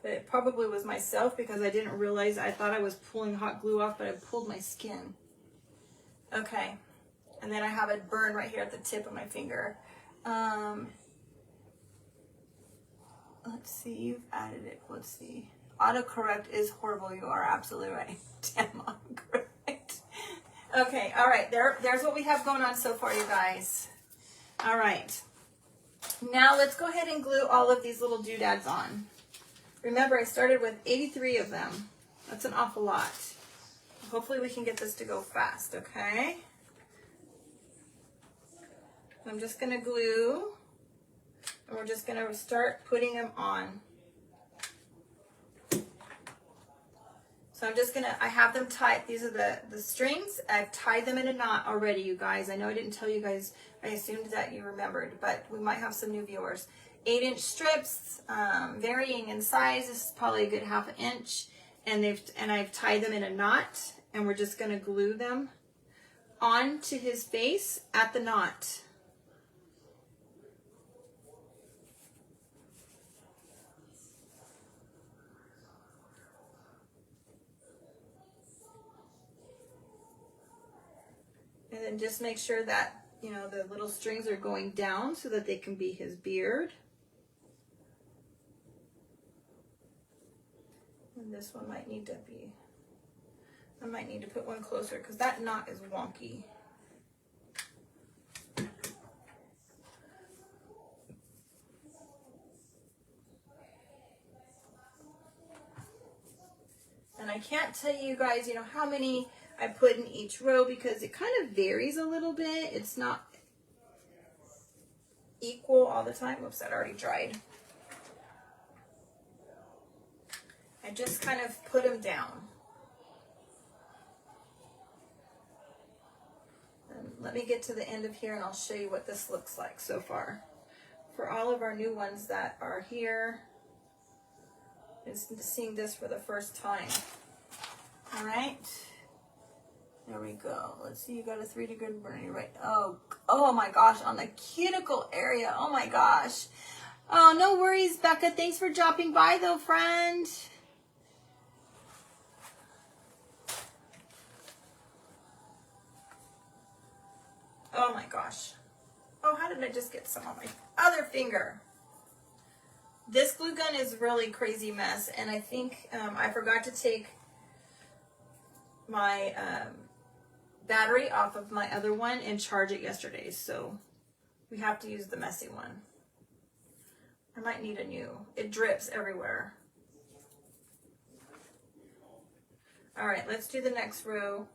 But it probably was myself because I didn't realize. I thought I was pulling hot glue off, but I pulled my skin. Okay. And then I have a burn right here at the tip of my finger. Let's see. You've added it. Let's see. Autocorrect is horrible. You are absolutely right. Damn autocorrect. Okay. All right. There's what we have going on so far, you guys. All right. Now let's go ahead and glue all of these little doodads on. Remember, I started with 83 of them. That's an awful lot. Hopefully we can get this to go fast, okay? I'm just going to glue, and we're just going to start putting them on. So I'm just going to, I have them tied. These are the strings. I've tied them in a knot already, you guys. I know I didn't tell you guys. I assumed that you remembered, but we might have some new viewers. 8-inch strips, varying in size. This is probably a good ½ inch. And I've tied them in a knot, and we're just going to glue them onto his face at the knot. And then just make sure that, you know, the little strings are going down so that they can be his beard. And this one might need to be, I might need to put one closer because that knot is wonky. And I can't tell you guys, you know, how many I put in each row because it kind of varies a little bit. It's not equal all the time. Oops, that already dried. I just kind of put them down. And let me get to the end of here and I'll show you what this looks like so far. For all of our new ones that are here, is seeing this for the first time. All right. There we go. Let's see, you got a 3-degree burn, right? Oh my gosh, on the cuticle area. Oh my gosh. Oh, no worries, Becca. Thanks for dropping by though, friend. Oh my gosh. Oh, how did I just get some on my other finger? This glue gun is a really crazy mess, and I think I forgot to take my battery off of my other one and charge it yesterday, so we have to use the messy one. I might need a new. It drips everywhere. All right, let's do the next row.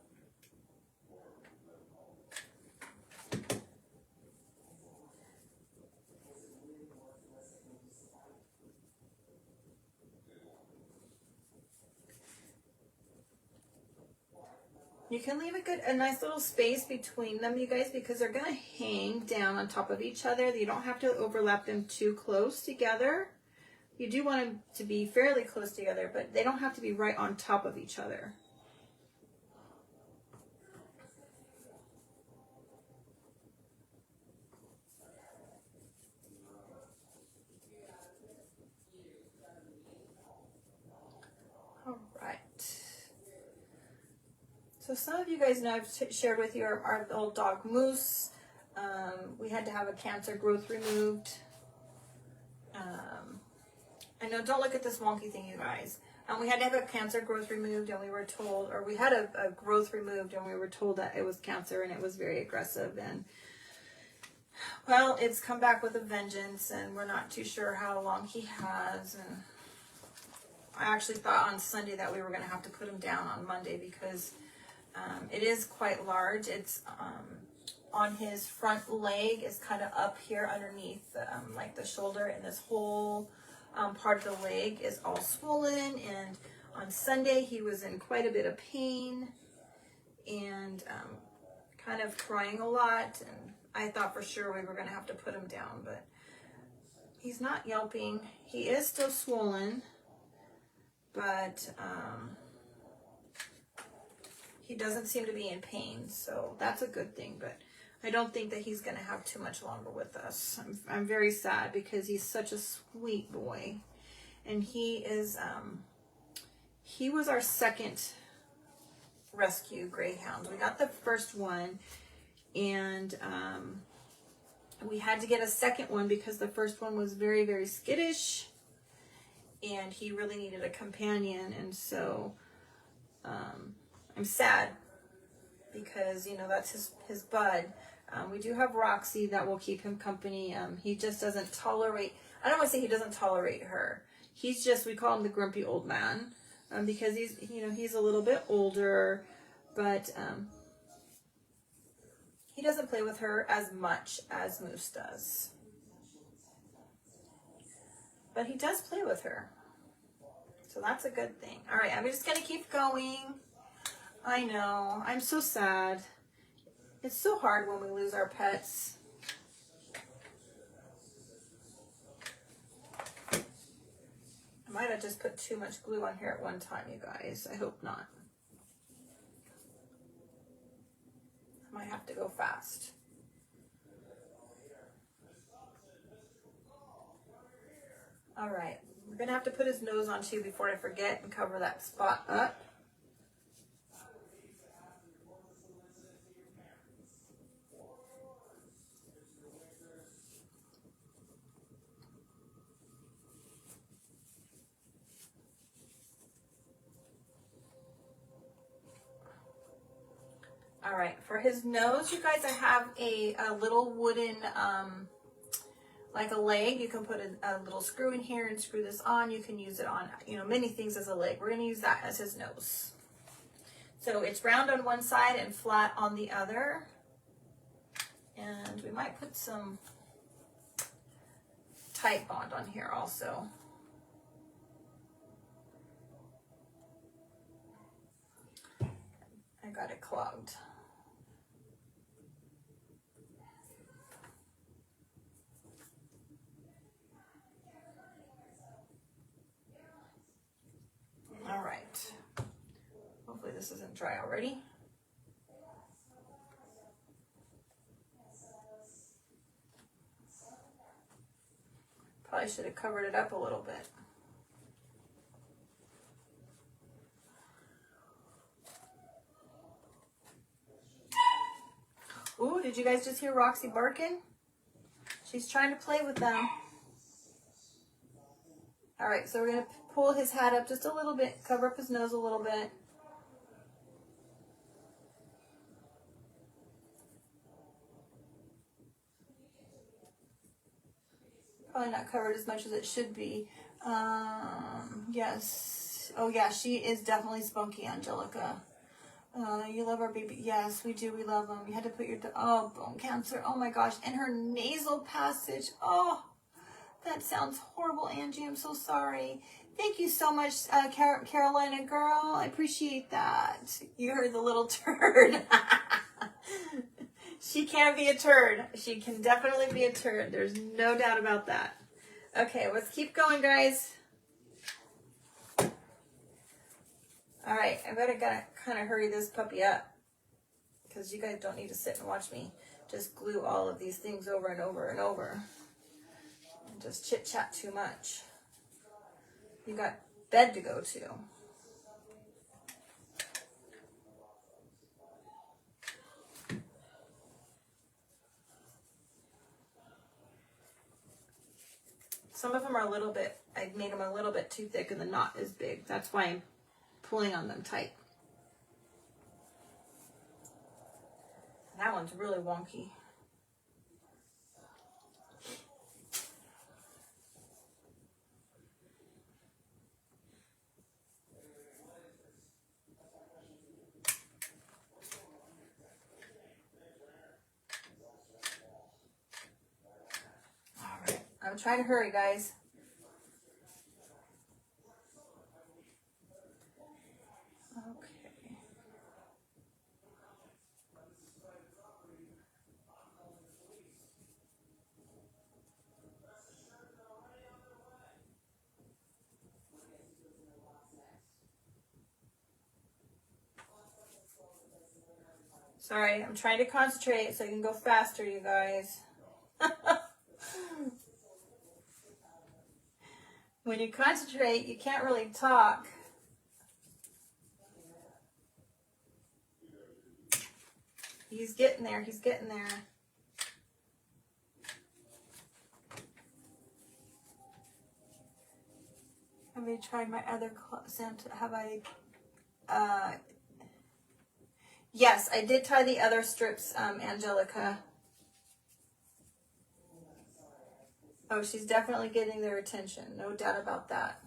You can leave a nice little space between them, you guys, because they're going to hang down on top of each other. You don't have to overlap them too close together. You do want them to be fairly close together, but they don't have to be right on top of each other. So some of you guys know I've shared with you our old dog Moose. We had to have a cancer growth removed. I know, don't look at this wonky thing, you guys. We had to have a cancer growth removed, and we were told, or we had a growth removed, and we were told that it was cancer, and it was very aggressive. And well, it's come back with a vengeance, and we're not too sure how long he has. And I actually thought on Sunday that we were going to have to put him down on Monday because it is quite large. It's on his front leg is kind of up here underneath like the shoulder, and this whole part of the leg is all swollen. And on Sunday he was in quite a bit of pain and kind of crying a lot, and I thought for sure we were going to have to put him down, but he's not yelping. He is still swollen, but he doesn't seem to be in pain, so that's a good thing. But I don't think that he's going to have too much longer with us. I'm very sad because he's such a sweet boy. And he was our second rescue greyhound. We got the first one, and we had to get a second one because the first one was very, very skittish, and he really needed a companion. And so I'm sad because, you know, that's his bud. We do have Roxy that will keep him company. He just doesn't tolerate, I don't want to say he doesn't tolerate her. He's just, we call him the grumpy old man, because he's, you know, he's a little bit older, but he doesn't play with her as much as Moose does. But he does play with her. So that's a good thing. All right, I'm just going to keep going. I know, I'm so sad. It's so hard when we lose our pets. I might have just put too much glue on here at one time, you guys. I hope not. I might have to go fast. All right, we're gonna have to put his nose on too before I forget and cover that spot up. All right, for his nose, you guys, I have a little wooden, like a leg. You can put a little screw in here and screw this on. You can use it on, you know, many things as a leg. We're gonna use that as his nose. So it's round on one side and flat on the other. And we might put some tight bond on here also. I got it clogged. All right. Hopefully this isn't dry already. Probably should have covered it up a little bit. Ooh, did you guys just hear Roxy barking? She's trying to play with them. All right, so we're gonna pull his hat up just a little bit, cover up his nose a little bit. Probably not covered as much as it should be. Yes. Oh yeah, she is definitely spunky, Angelica. You love our baby. Yes, we do. We love them. You had to put your, oh, bone cancer. Oh my gosh. And her nasal passage. Oh, that sounds horrible, Angie. I'm so sorry. Thank you so much, Carolina girl. I appreciate that. You heard the little turd. She can be a turd. She can definitely be a turd. There's no doubt about that. Okay, let's keep going, guys. All right, I better kind of hurry this puppy up because you guys don't need to sit and watch me just glue all of these things over and over and over and just chit chat too much. You got bed to go to. Some of them are a little bit, I made them a little bit too thick and the knot is big. That's why I'm pulling on them tight. That one's really wonky. All right, I'm trying to hurry, guys. Sorry, I'm trying to concentrate so I can go faster, you guys. When you concentrate, you can't really talk. He's getting there. He's getting there. Have I tried my other scent? Have I? Yes, I did tie the other strips, Angelica. Oh, she's definitely getting their attention. No doubt about that.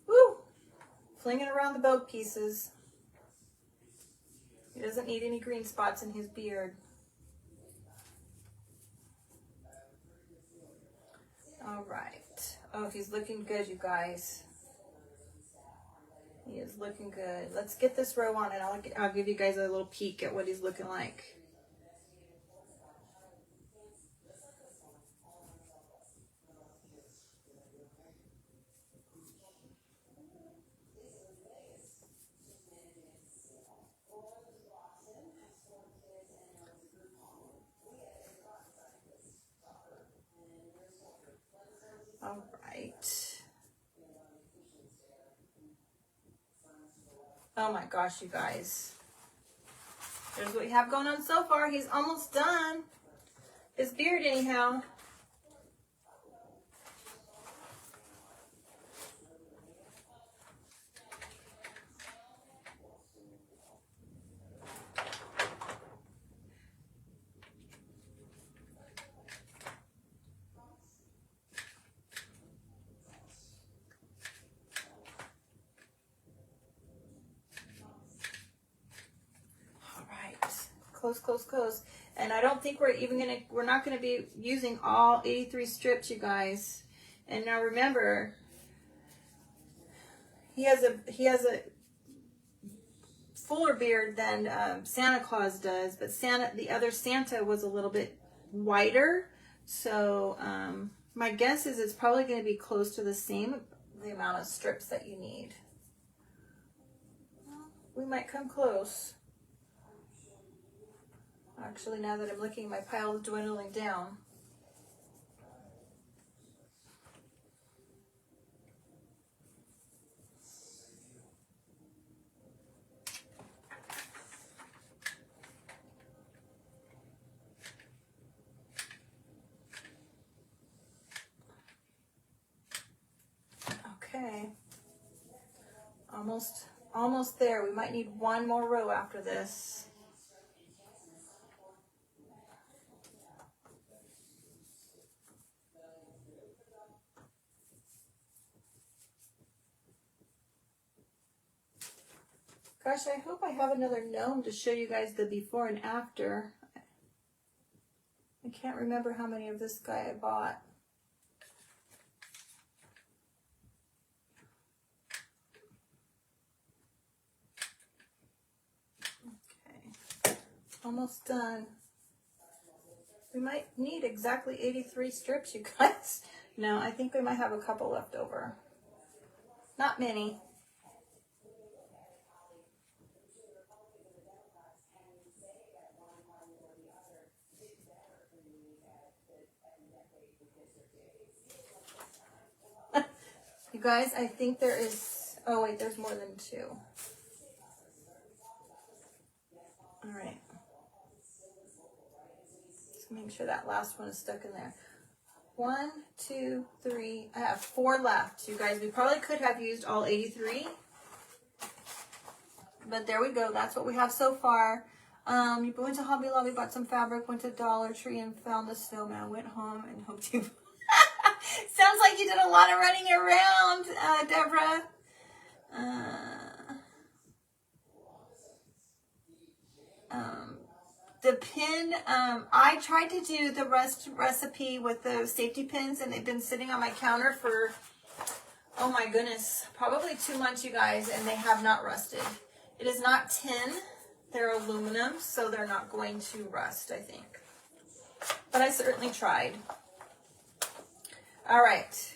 Woo! Flinging around the bow pieces. He doesn't need any green spots in his beard. All right. Oh, he's looking good, you guys. He is looking good. Let's get this row on, and I'll give you guys a little peek at what he's looking like. All right. Oh my gosh, you guys. There's what we have going on so far. He's almost done. His beard, anyhow. Close, close, close. And I don't think we're not gonna be using all 83 strips, you guys. And now remember, he has a fuller beard than Santa Claus does, but the other Santa was a little bit whiter. So my guess is it's probably gonna be close to the amount of strips that you need. We might come close. Actually, now that I'm looking, my pile is dwindling down. Okay. Almost there. We might need one more row after this. Gosh, I hope I have another gnome to show you guys the before and after. I can't remember how many of this guy I bought. Okay, almost done. We might need exactly 83 strips, you guys. No, I think we might have a couple left over. Not many. You guys, I think there is, oh wait, there's more than two. All right. Let's make sure that last one is stuck in there. 1, 2, 3, I have 4 left. You guys, we probably could have used all 83. But there we go, that's what we have so far. You went to Hobby Lobby, bought some fabric, went to Dollar Tree and found the snowman, went home and hoped you... Sounds like you did a lot of running around, Deborah. The pin, I tried to do the recipe with the safety pins, and they've been sitting on my counter for, oh my goodness, probably 2 months, you guys, and they have not rusted. It is not tin, they're aluminum, so they're not going to rust, I think. But I certainly tried. All right.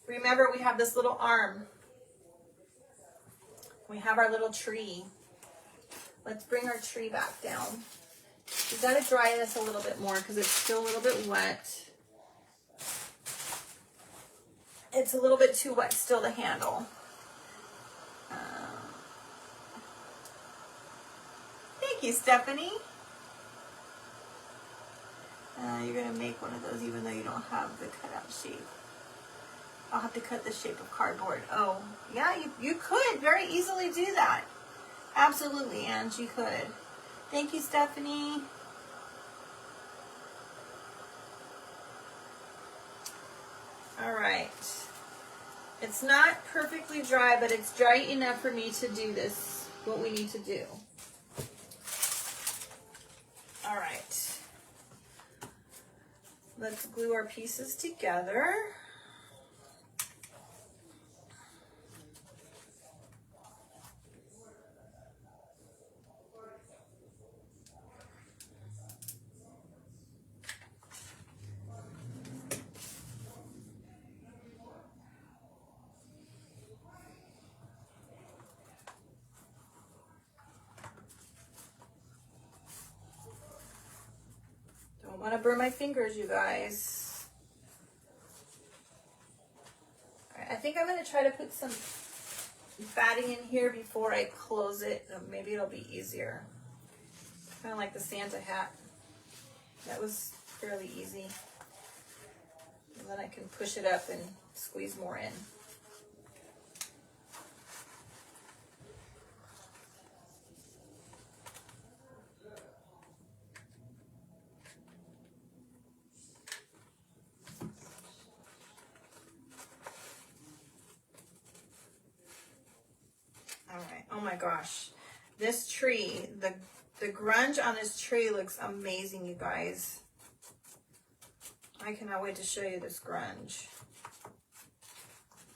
Remember, we have this little arm. We have our little tree. Let's bring our tree back down. We've got to dry this a little bit more because it's still a little bit wet. It's a little bit too wet still to handle. Thank you, Stephanie. You're going to make one of those even though you don't have the cutout shape. I'll have to cut the shape of cardboard. Oh, yeah, you could very easily do that. Absolutely, Ange, you could. Thank you, Stephanie. All right. It's not perfectly dry, but it's dry enough for me to do this, what we need to do. All right. Let's glue our pieces together. Don't want to burn my fingers, you guys. All right, I think I'm going to try to put some batting in here before I close it. Maybe it'll be easier. Kind of like the Santa hat. That was fairly easy. And then I can push it up and squeeze more in. All right. Oh my gosh. This tree, the grunge on this tree looks amazing, you guys. I cannot wait to show you this grunge.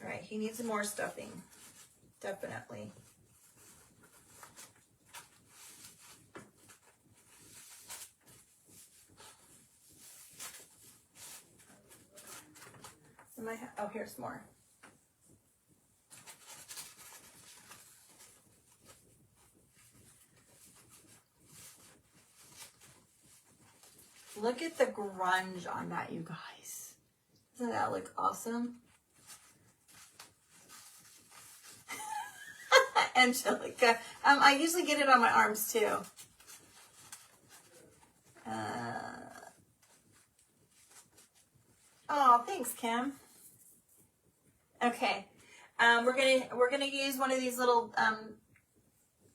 All right, he needs more stuffing, definitely. Oh, here's more. Look at the grunge on that, you guys. Doesn't that look awesome? Angelica. I usually get it on my arms too. Oh, thanks, Kim. Okay. We're gonna use one of these little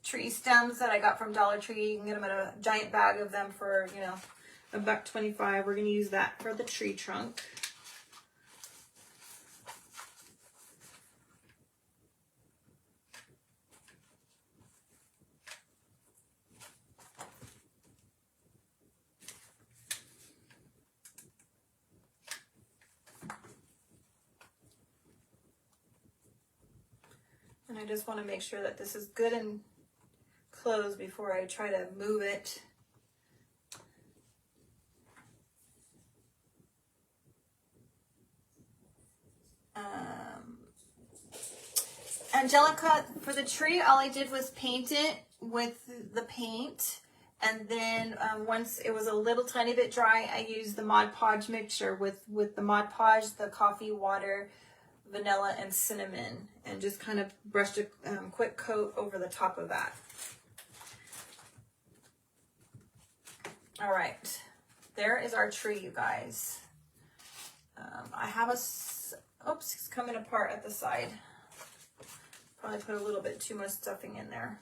tree stems that I got from Dollar Tree. You can get them in a giant bag of them for, you know, $1.25. We're going to use that for the tree trunk. And I just want to make sure that this is good and closed before I try to move it. Angelica, for the tree, all I did was paint it with the paint. And then once it was a little tiny bit dry, I used the Mod Podge mixture with the Mod Podge, the coffee, water, vanilla, and cinnamon. And just kind of brushed a quick coat over the top of that. All right. There is our tree, you guys. I have oops, it's coming apart at the side. Probably put a little bit too much stuffing in there.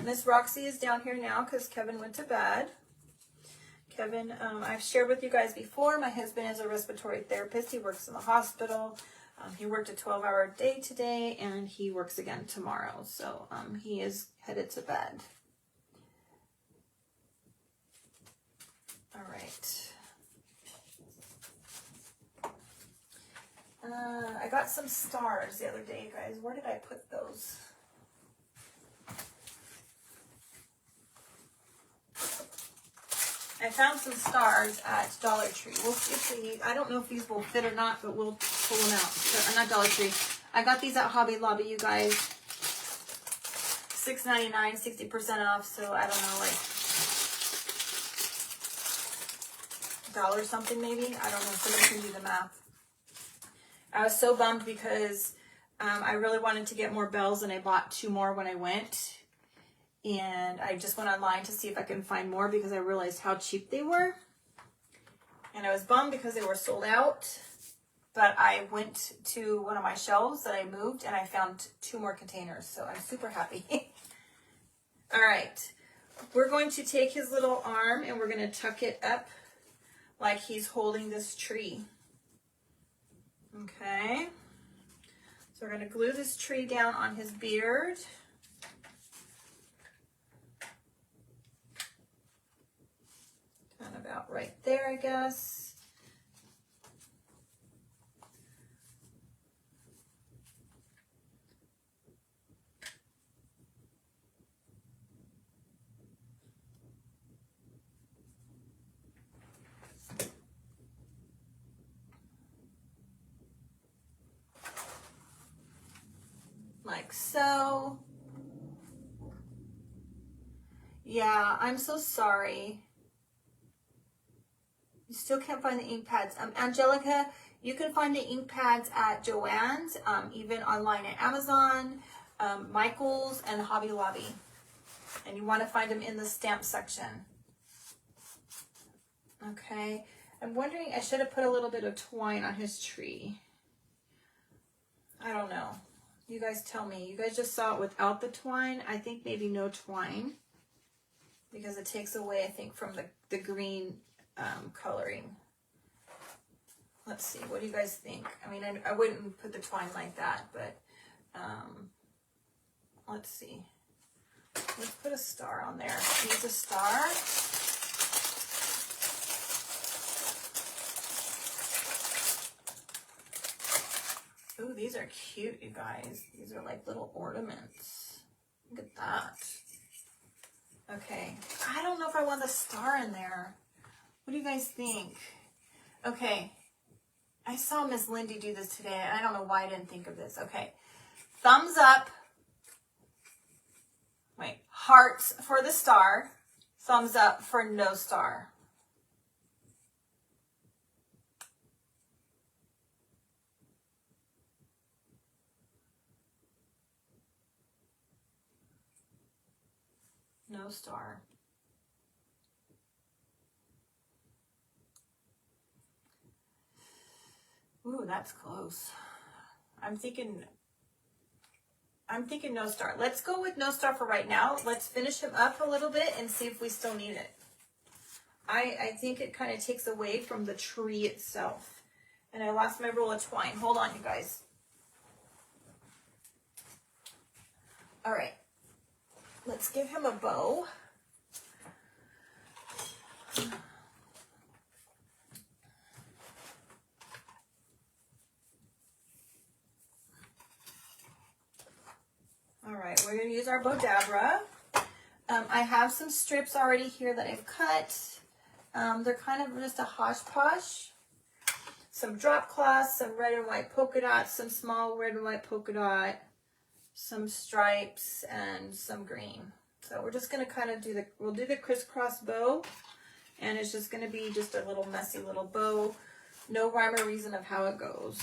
Miss Roxy is down here now because Kevin went to bed. Kevin, I've shared with you guys before, my husband is a respiratory therapist. He works in the hospital. He worked a 12-hour day today, and he works again tomorrow. So he is headed to bed. got some stars the other day, guys. Where did I put those? I found some stars at Dollar Tree. We'll see if we need, I don't know if these will fit or not, but we'll pull them out. So, not Dollar Tree. I got these at Hobby Lobby, you guys. $6.99, 60% off. So I don't know, like $1 something maybe. I don't know. Somebody can do the math. I was so bummed because I really wanted to get more bells, and I bought 2 more when I went. And I just went online to see if I can find more because I realized how cheap they were. And I was bummed because they were sold out. But I went to one of my shelves that I moved and I found 2 more containers. So I'm super happy. All right. We're going to take his little arm and we're going to tuck it up like he's holding this tree. Okay. So we're going to glue this tree down on his beard. About right there, I guess. Like so. Yeah, I'm so sorry. You still can't find the ink pads. Angelica, you can find the ink pads at Joann's, even online at Amazon, Michael's, and Hobby Lobby. And you want to find them in the stamp section. Okay. I'm wondering, I should have put a little bit of twine on his tree. I don't know. You guys tell me. You guys just saw it without the twine. I think maybe no twine. Because it takes away, I think, from the green coloring. Let's see, what do you guys think? I mean, I wouldn't put the twine like that, but let's see. Let's put a star on there. Use a star. Ooh, these are cute, you guys. These are like little ornaments. Look at that. Okay, I don't know if I want the star in there. What do you guys think? Okay, I saw Miss Lindy do this today, and I don't know why I didn't think of this. Okay, thumbs up. Wait, hearts for the star. Thumbs up for no star. No star. Ooh, that's close. I'm thinking no star. Let's go with no star for right now. Let's finish him up a little bit and see if we still need it. I think it kind of takes away from the tree itself. And I lost my roll of twine. Hold on, you guys. All right. Let's give him a bow. All right, we're going to use our Bodabra. I have some strips already here that I've cut. They're kind of just a hodgepodge. Some drop cloths, some red and white polka dots, some small red and white polka dot, some stripes, and some green. So we're just going to kind of do we'll do the crisscross bow, and it's just going to be just a little messy little bow. No rhyme or reason of how it goes.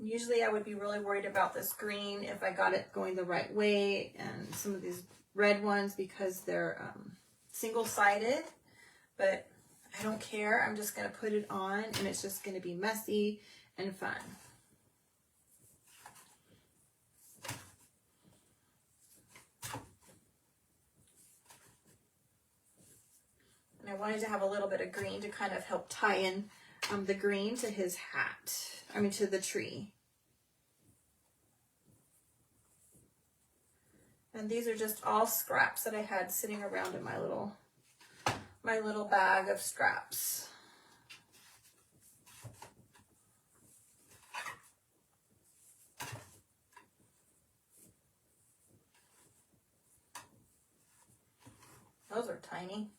Usually I would be really worried about this green if I got it going the right way, and some of these red ones because they're single-sided, but I don't care. I'm just going to put it on, and it's just going to be messy and fun. And I wanted to have a little bit of green to kind of help tie in the green to his hat. I mean, to the tree. And these are just all scraps that I had sitting around in my little bag of scraps. Those are tiny.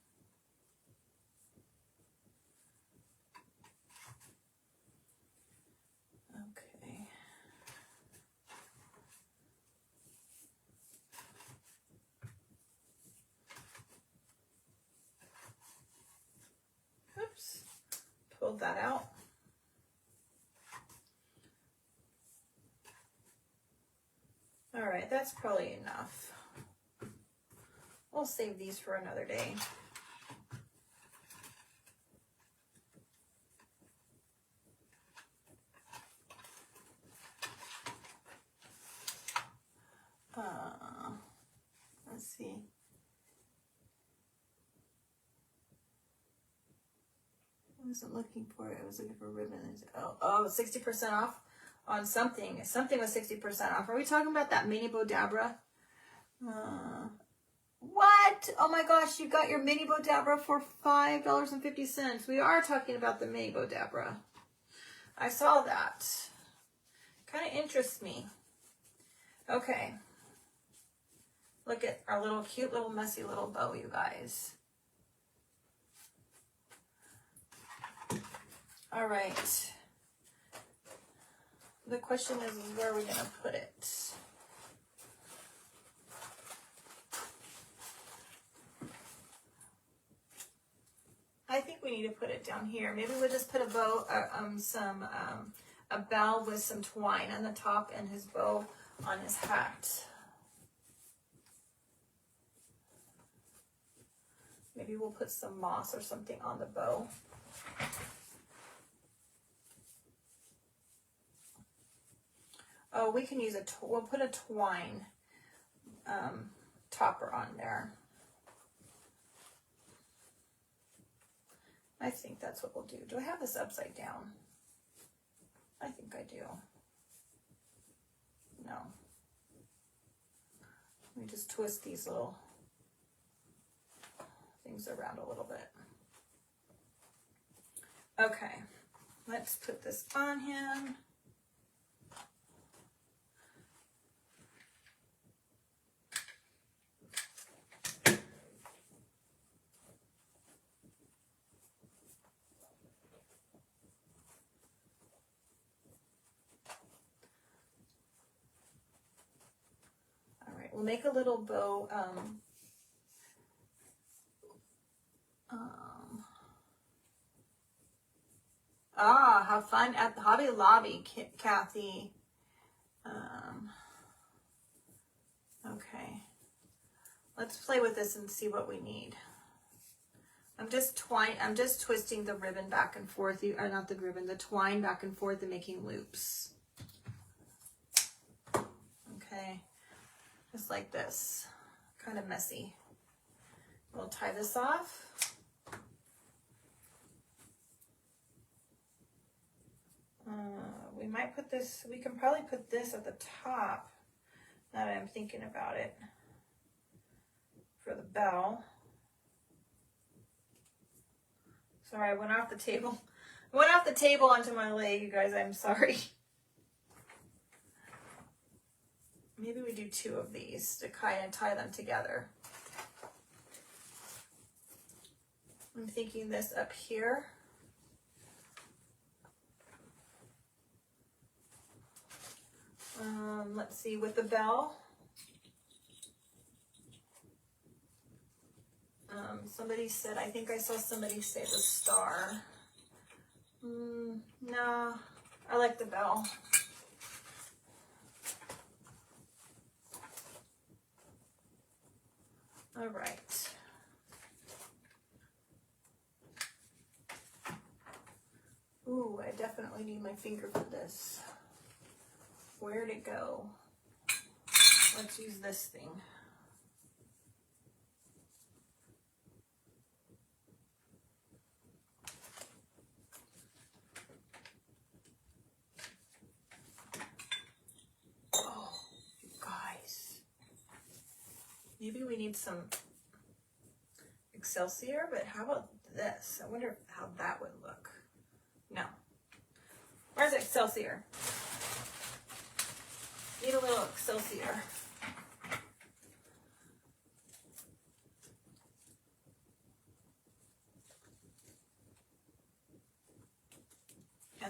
Okay. Oops. Pulled that out. All right, that's probably enough. We'll save these for another day. Let's see. I wasn't looking for it. I was looking for ribbons. Oh, 60% off on something. Something was 60% off. Are we talking about that mini Bodabra? What? Oh my gosh, you got your mini Bodabra for $5.50. We are talking about the mini Bodabra. I saw that. Kind of interests me. Okay. Look at our little cute little messy little bow, you guys. All right. The question is where are we going to put it? I think we need to put it down here. Maybe we'll just put a bow, a bell with some twine on the top and his bow on his hat. Maybe we'll put some moss or something on the bow. Oh, we can use we'll put a twine topper on there. I think that's what we'll do. Do I have this upside down? I think I do. No. Let me just twist these little things around a little bit. Okay, let's put this on him. We'll make a little bow. Have fun at the Hobby Lobby, Kathy. Okay. Let's play with this and see what we need. I'm just twisting the ribbon back and forth, or not the ribbon, the twine back and forth and making loops. Okay. Just like this, kind of messy. We'll tie this off. We might put this, we can probably put this at the top, now that I'm thinking about it, for the bell. Sorry, I went off the table. I went off the table onto my leg, you guys, I'm sorry. Maybe we do two of these to kind of tie them together. I'm thinking this up here. Let's see, with the bell. Somebody said, I think I saw somebody say the star. No, I like the bell. All right. Ooh, I definitely need my finger for this. Where'd it go? Let's use this thing. Oh, you guys. Maybe we need some Excelsior, but how about this? I wonder how that would look. No. Where's Excelsior? Need a little Excelsior.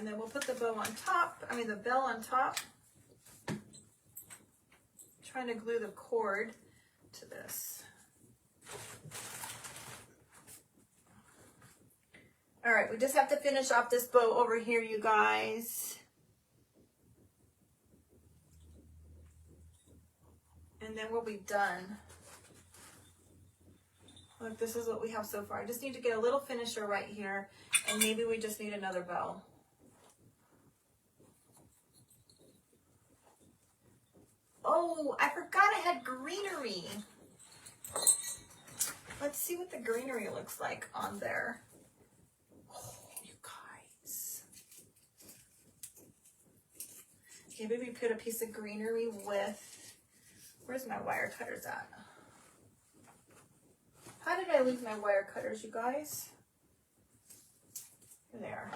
And then we'll put the bow on top, the bell on top. Trying to glue the cord to this. All right, we just have to finish off this bow over here, you guys. And then we'll be done. Look, this is what we have so far. I just need to get a little finisher right here, and maybe we just need another bow. Oh, I forgot I had greenery. Let's see what the greenery looks like on there. Oh, you guys. Okay, maybe put a piece of greenery with, where's my wire cutters at? How did I lose my wire cutters, you guys? Here they are.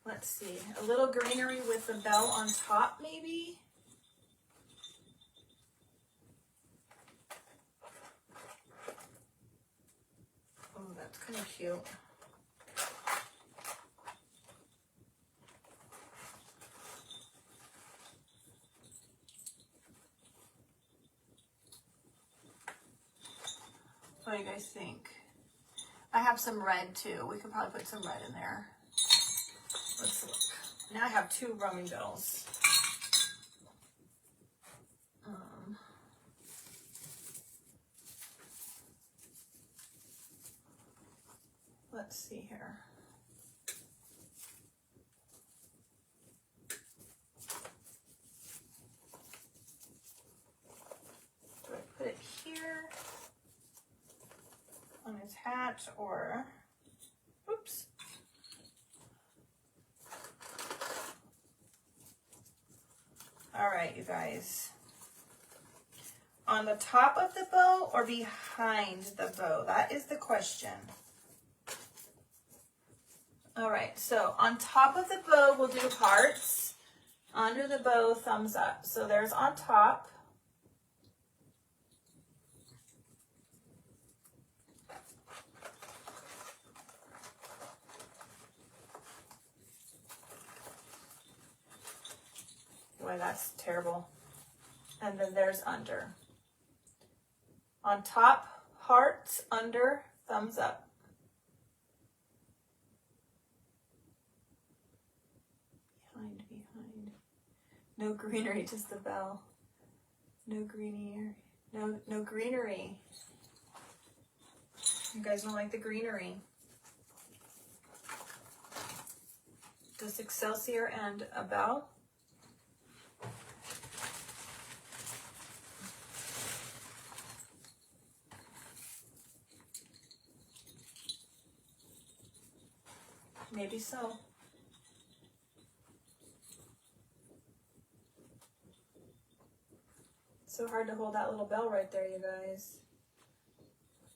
Let's see, a little greenery with the bell on top, maybe? Oh, that's kind of cute. What do you guys think? I have some red too. We could probably put some red in there. Let's look. Now I have 2 Roman bells. Let's see here. Do I put it here on his hat or, oops. All right, you guys. On the top of the bow or behind the bow? That is the question. All right, so on top of the bow, we'll do hearts. Under the bow, thumbs up. So there's on top. Boy, that's terrible. And then there's under. On top, hearts, under, thumbs up. Behind. No greenery, just the bell. No greenery. No greenery. You guys don't like the greenery. Just Excelsior and a bell. Maybe so. So hard to hold that little bell right there, you guys.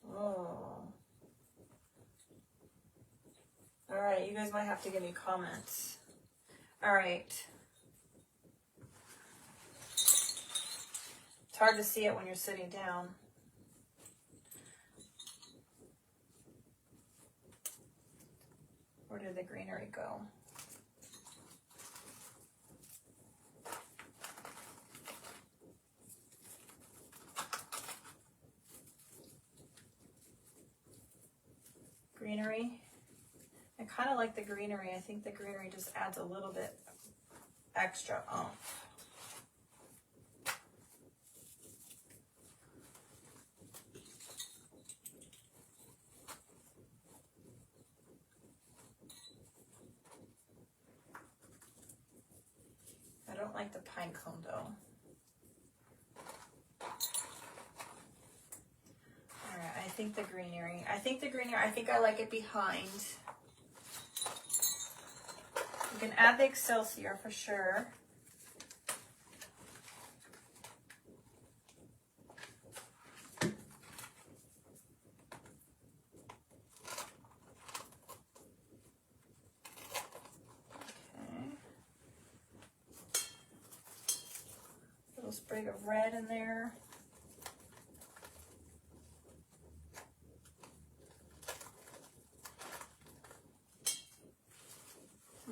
Oh. All right, you guys might have to give me comments. All right. It's hard to see it when you're sitting down. Where did the greenery go? Greenery. I kind of like the greenery. I think the greenery just adds a little bit extra oomph. I don't like the pine cone though. All right, I think the greenery. I think I like it behind. You can add the Excelsior for sure. Sprig of red in there.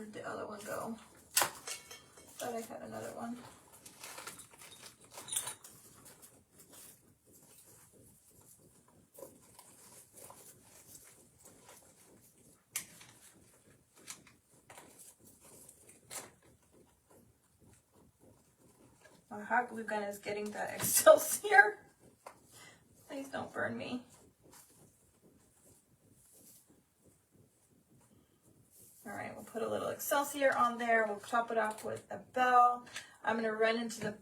Where'd the other one go? Thought I had another one. My hot glue gun is getting the Excelsior. Please don't burn me. All right, we'll put a little Excelsior on there. We'll top it off with a bell. I'm gonna run into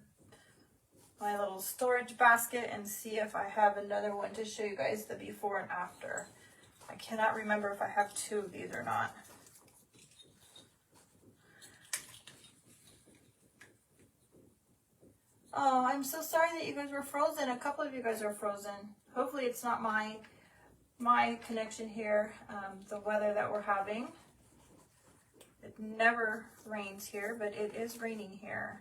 my little storage basket and see if I have another one to show you guys the before and after. I cannot remember if I have two of these or not. Oh, I'm so sorry that you guys were frozen. A couple of you guys are frozen. Hopefully it's not my connection here, the weather that we're having. It never rains here, but it is raining here.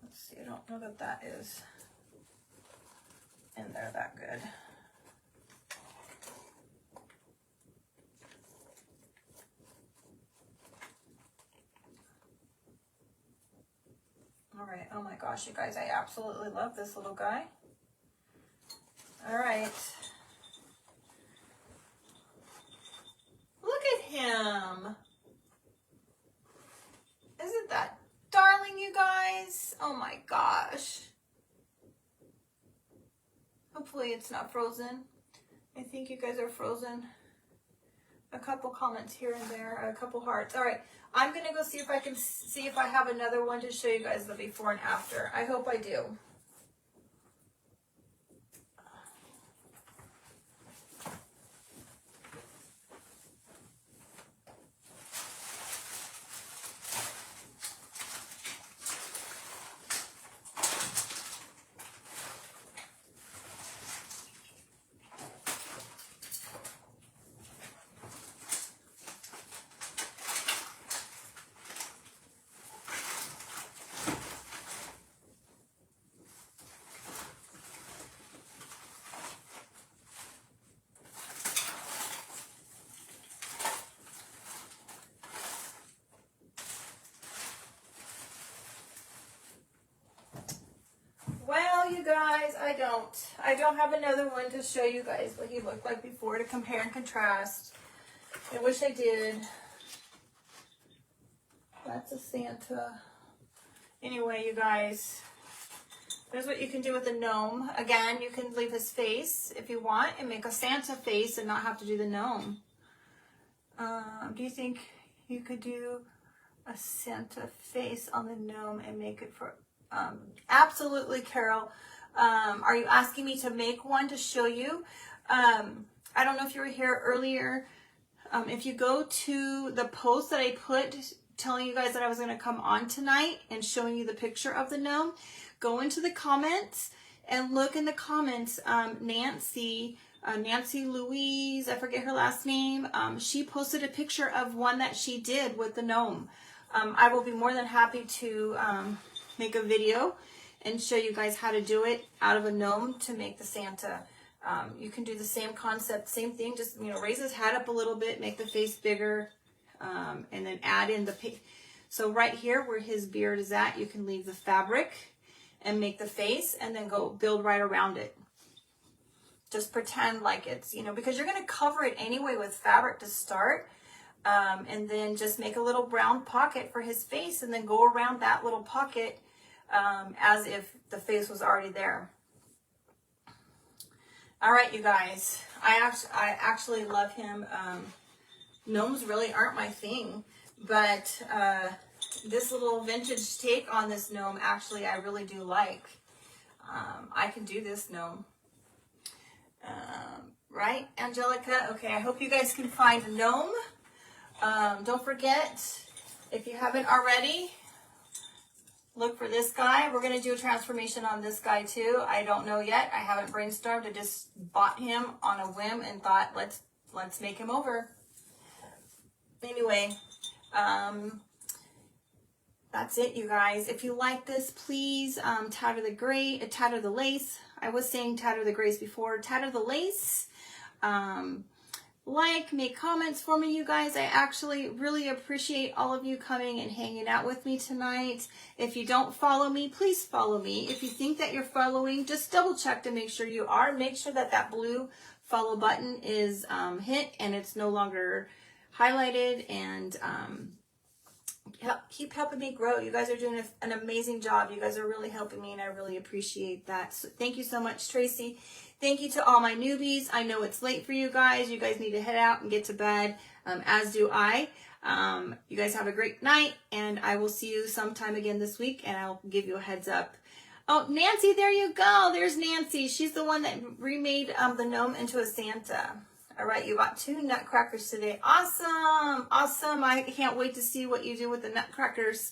Let's see, I don't know that that is in there that good. All right, oh my gosh, you guys, I absolutely love this little guy. All right. Look at him. Isn't that darling, you guys? Oh my gosh. Hopefully it's not frozen. I think you guys are frozen. A couple comments here and there, a couple hearts. All right, I'm gonna go see if I can see if I have another one to show you guys the before and after. I hope I do. You guys, I don't have another one to show you guys what he looked like before to compare and contrast. I wish I did. That's a Santa. Anyway, you guys, there's what you can do with a gnome. Again, you can leave his face if you want and make a Santa face and not have to do the gnome. Do you think you could do a Santa face on the gnome and make it for absolutely, Carol. Are you asking me to make one to show you? I don't know if you were here earlier. If you go to the post that I put telling you guys that I was going to come on tonight and showing you the picture of the gnome, go into the comments and look in the comments. Nancy Louise, I forget her last name, she posted a picture of one that she did with the gnome. I will be more than happy to make a video and show you guys how to do it out of a gnome to make the Santa. You can do the same concept, same thing, just raise his head up a little bit, make the face bigger, and then add in the so right here where his beard is at, you can leave the fabric and make the face and then go build right around it. Just pretend like it's, because you're going to cover it anyway with fabric to start. And then just make a little brown pocket for his face and then go around that little pocket as if the face was already there. All right, you guys, I actually love him. Gnomes really aren't my thing, but this little vintage take on this gnome, actually, I really do like. I can do this gnome. Right, Angelica? Okay, I hope you guys can find a gnome. Don't forget, if you haven't already, look for this guy. We're going to do a transformation on this guy too. I don't know yet. I haven't brainstormed. I just bought him on a whim and thought, let's make him over. Anyway, that's it, you guys. If you like this, please tatter the lace. I was saying tatter the grace before. Tatter the lace. like, make comments for me, you guys. I actually really appreciate all of you coming and hanging out with me tonight. If you don't follow me, please follow me. If you think that you're following, just double check to make sure you are. Make sure that that blue follow button is hit and it's no longer highlighted, and keep helping me grow. You guys are doing an amazing job. You guys are really helping me, and I really appreciate that. So thank you so much, Tracy. Thank you to all my newbies. I know it's late for you guys. You guys need to head out and get to bed, as do I. You guys have a great night, and I will see you sometime again this week, and I'll give you a heads up. Oh, Nancy, there you go. There's Nancy. She's the one that remade the gnome into a Santa. All right, you got 2 nutcrackers today. Awesome. Awesome. I can't wait to see what you do with the nutcrackers.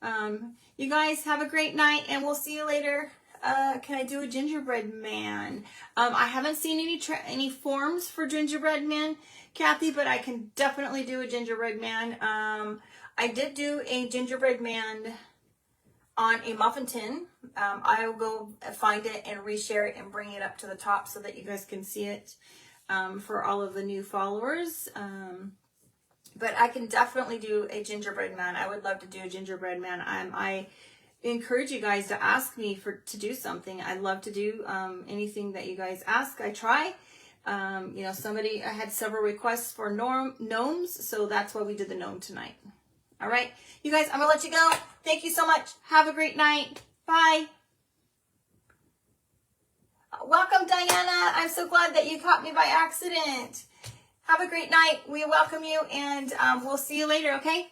You guys have a great night, and we'll see you later. Can I do a gingerbread man? I haven't seen any forms for gingerbread man, Kathy, but I can definitely do a gingerbread man. I did do a gingerbread man on a muffin tin. I'll go find it and reshare it and bring it up to the top so that you guys can see it for all of the new followers. But I can definitely do a gingerbread man. I would love to do a gingerbread man. I encourage you guys to ask me to do something. I love to do anything that you guys ask. I try. You know, I had several requests for gnomes, so that's why we did the gnome tonight. All right, you guys, I'm gonna let you go. Thank you so much. Have a great night. Bye. Welcome, Diana. I'm so glad that you caught me by accident. Have a great night. We welcome you, and we'll see you later, okay?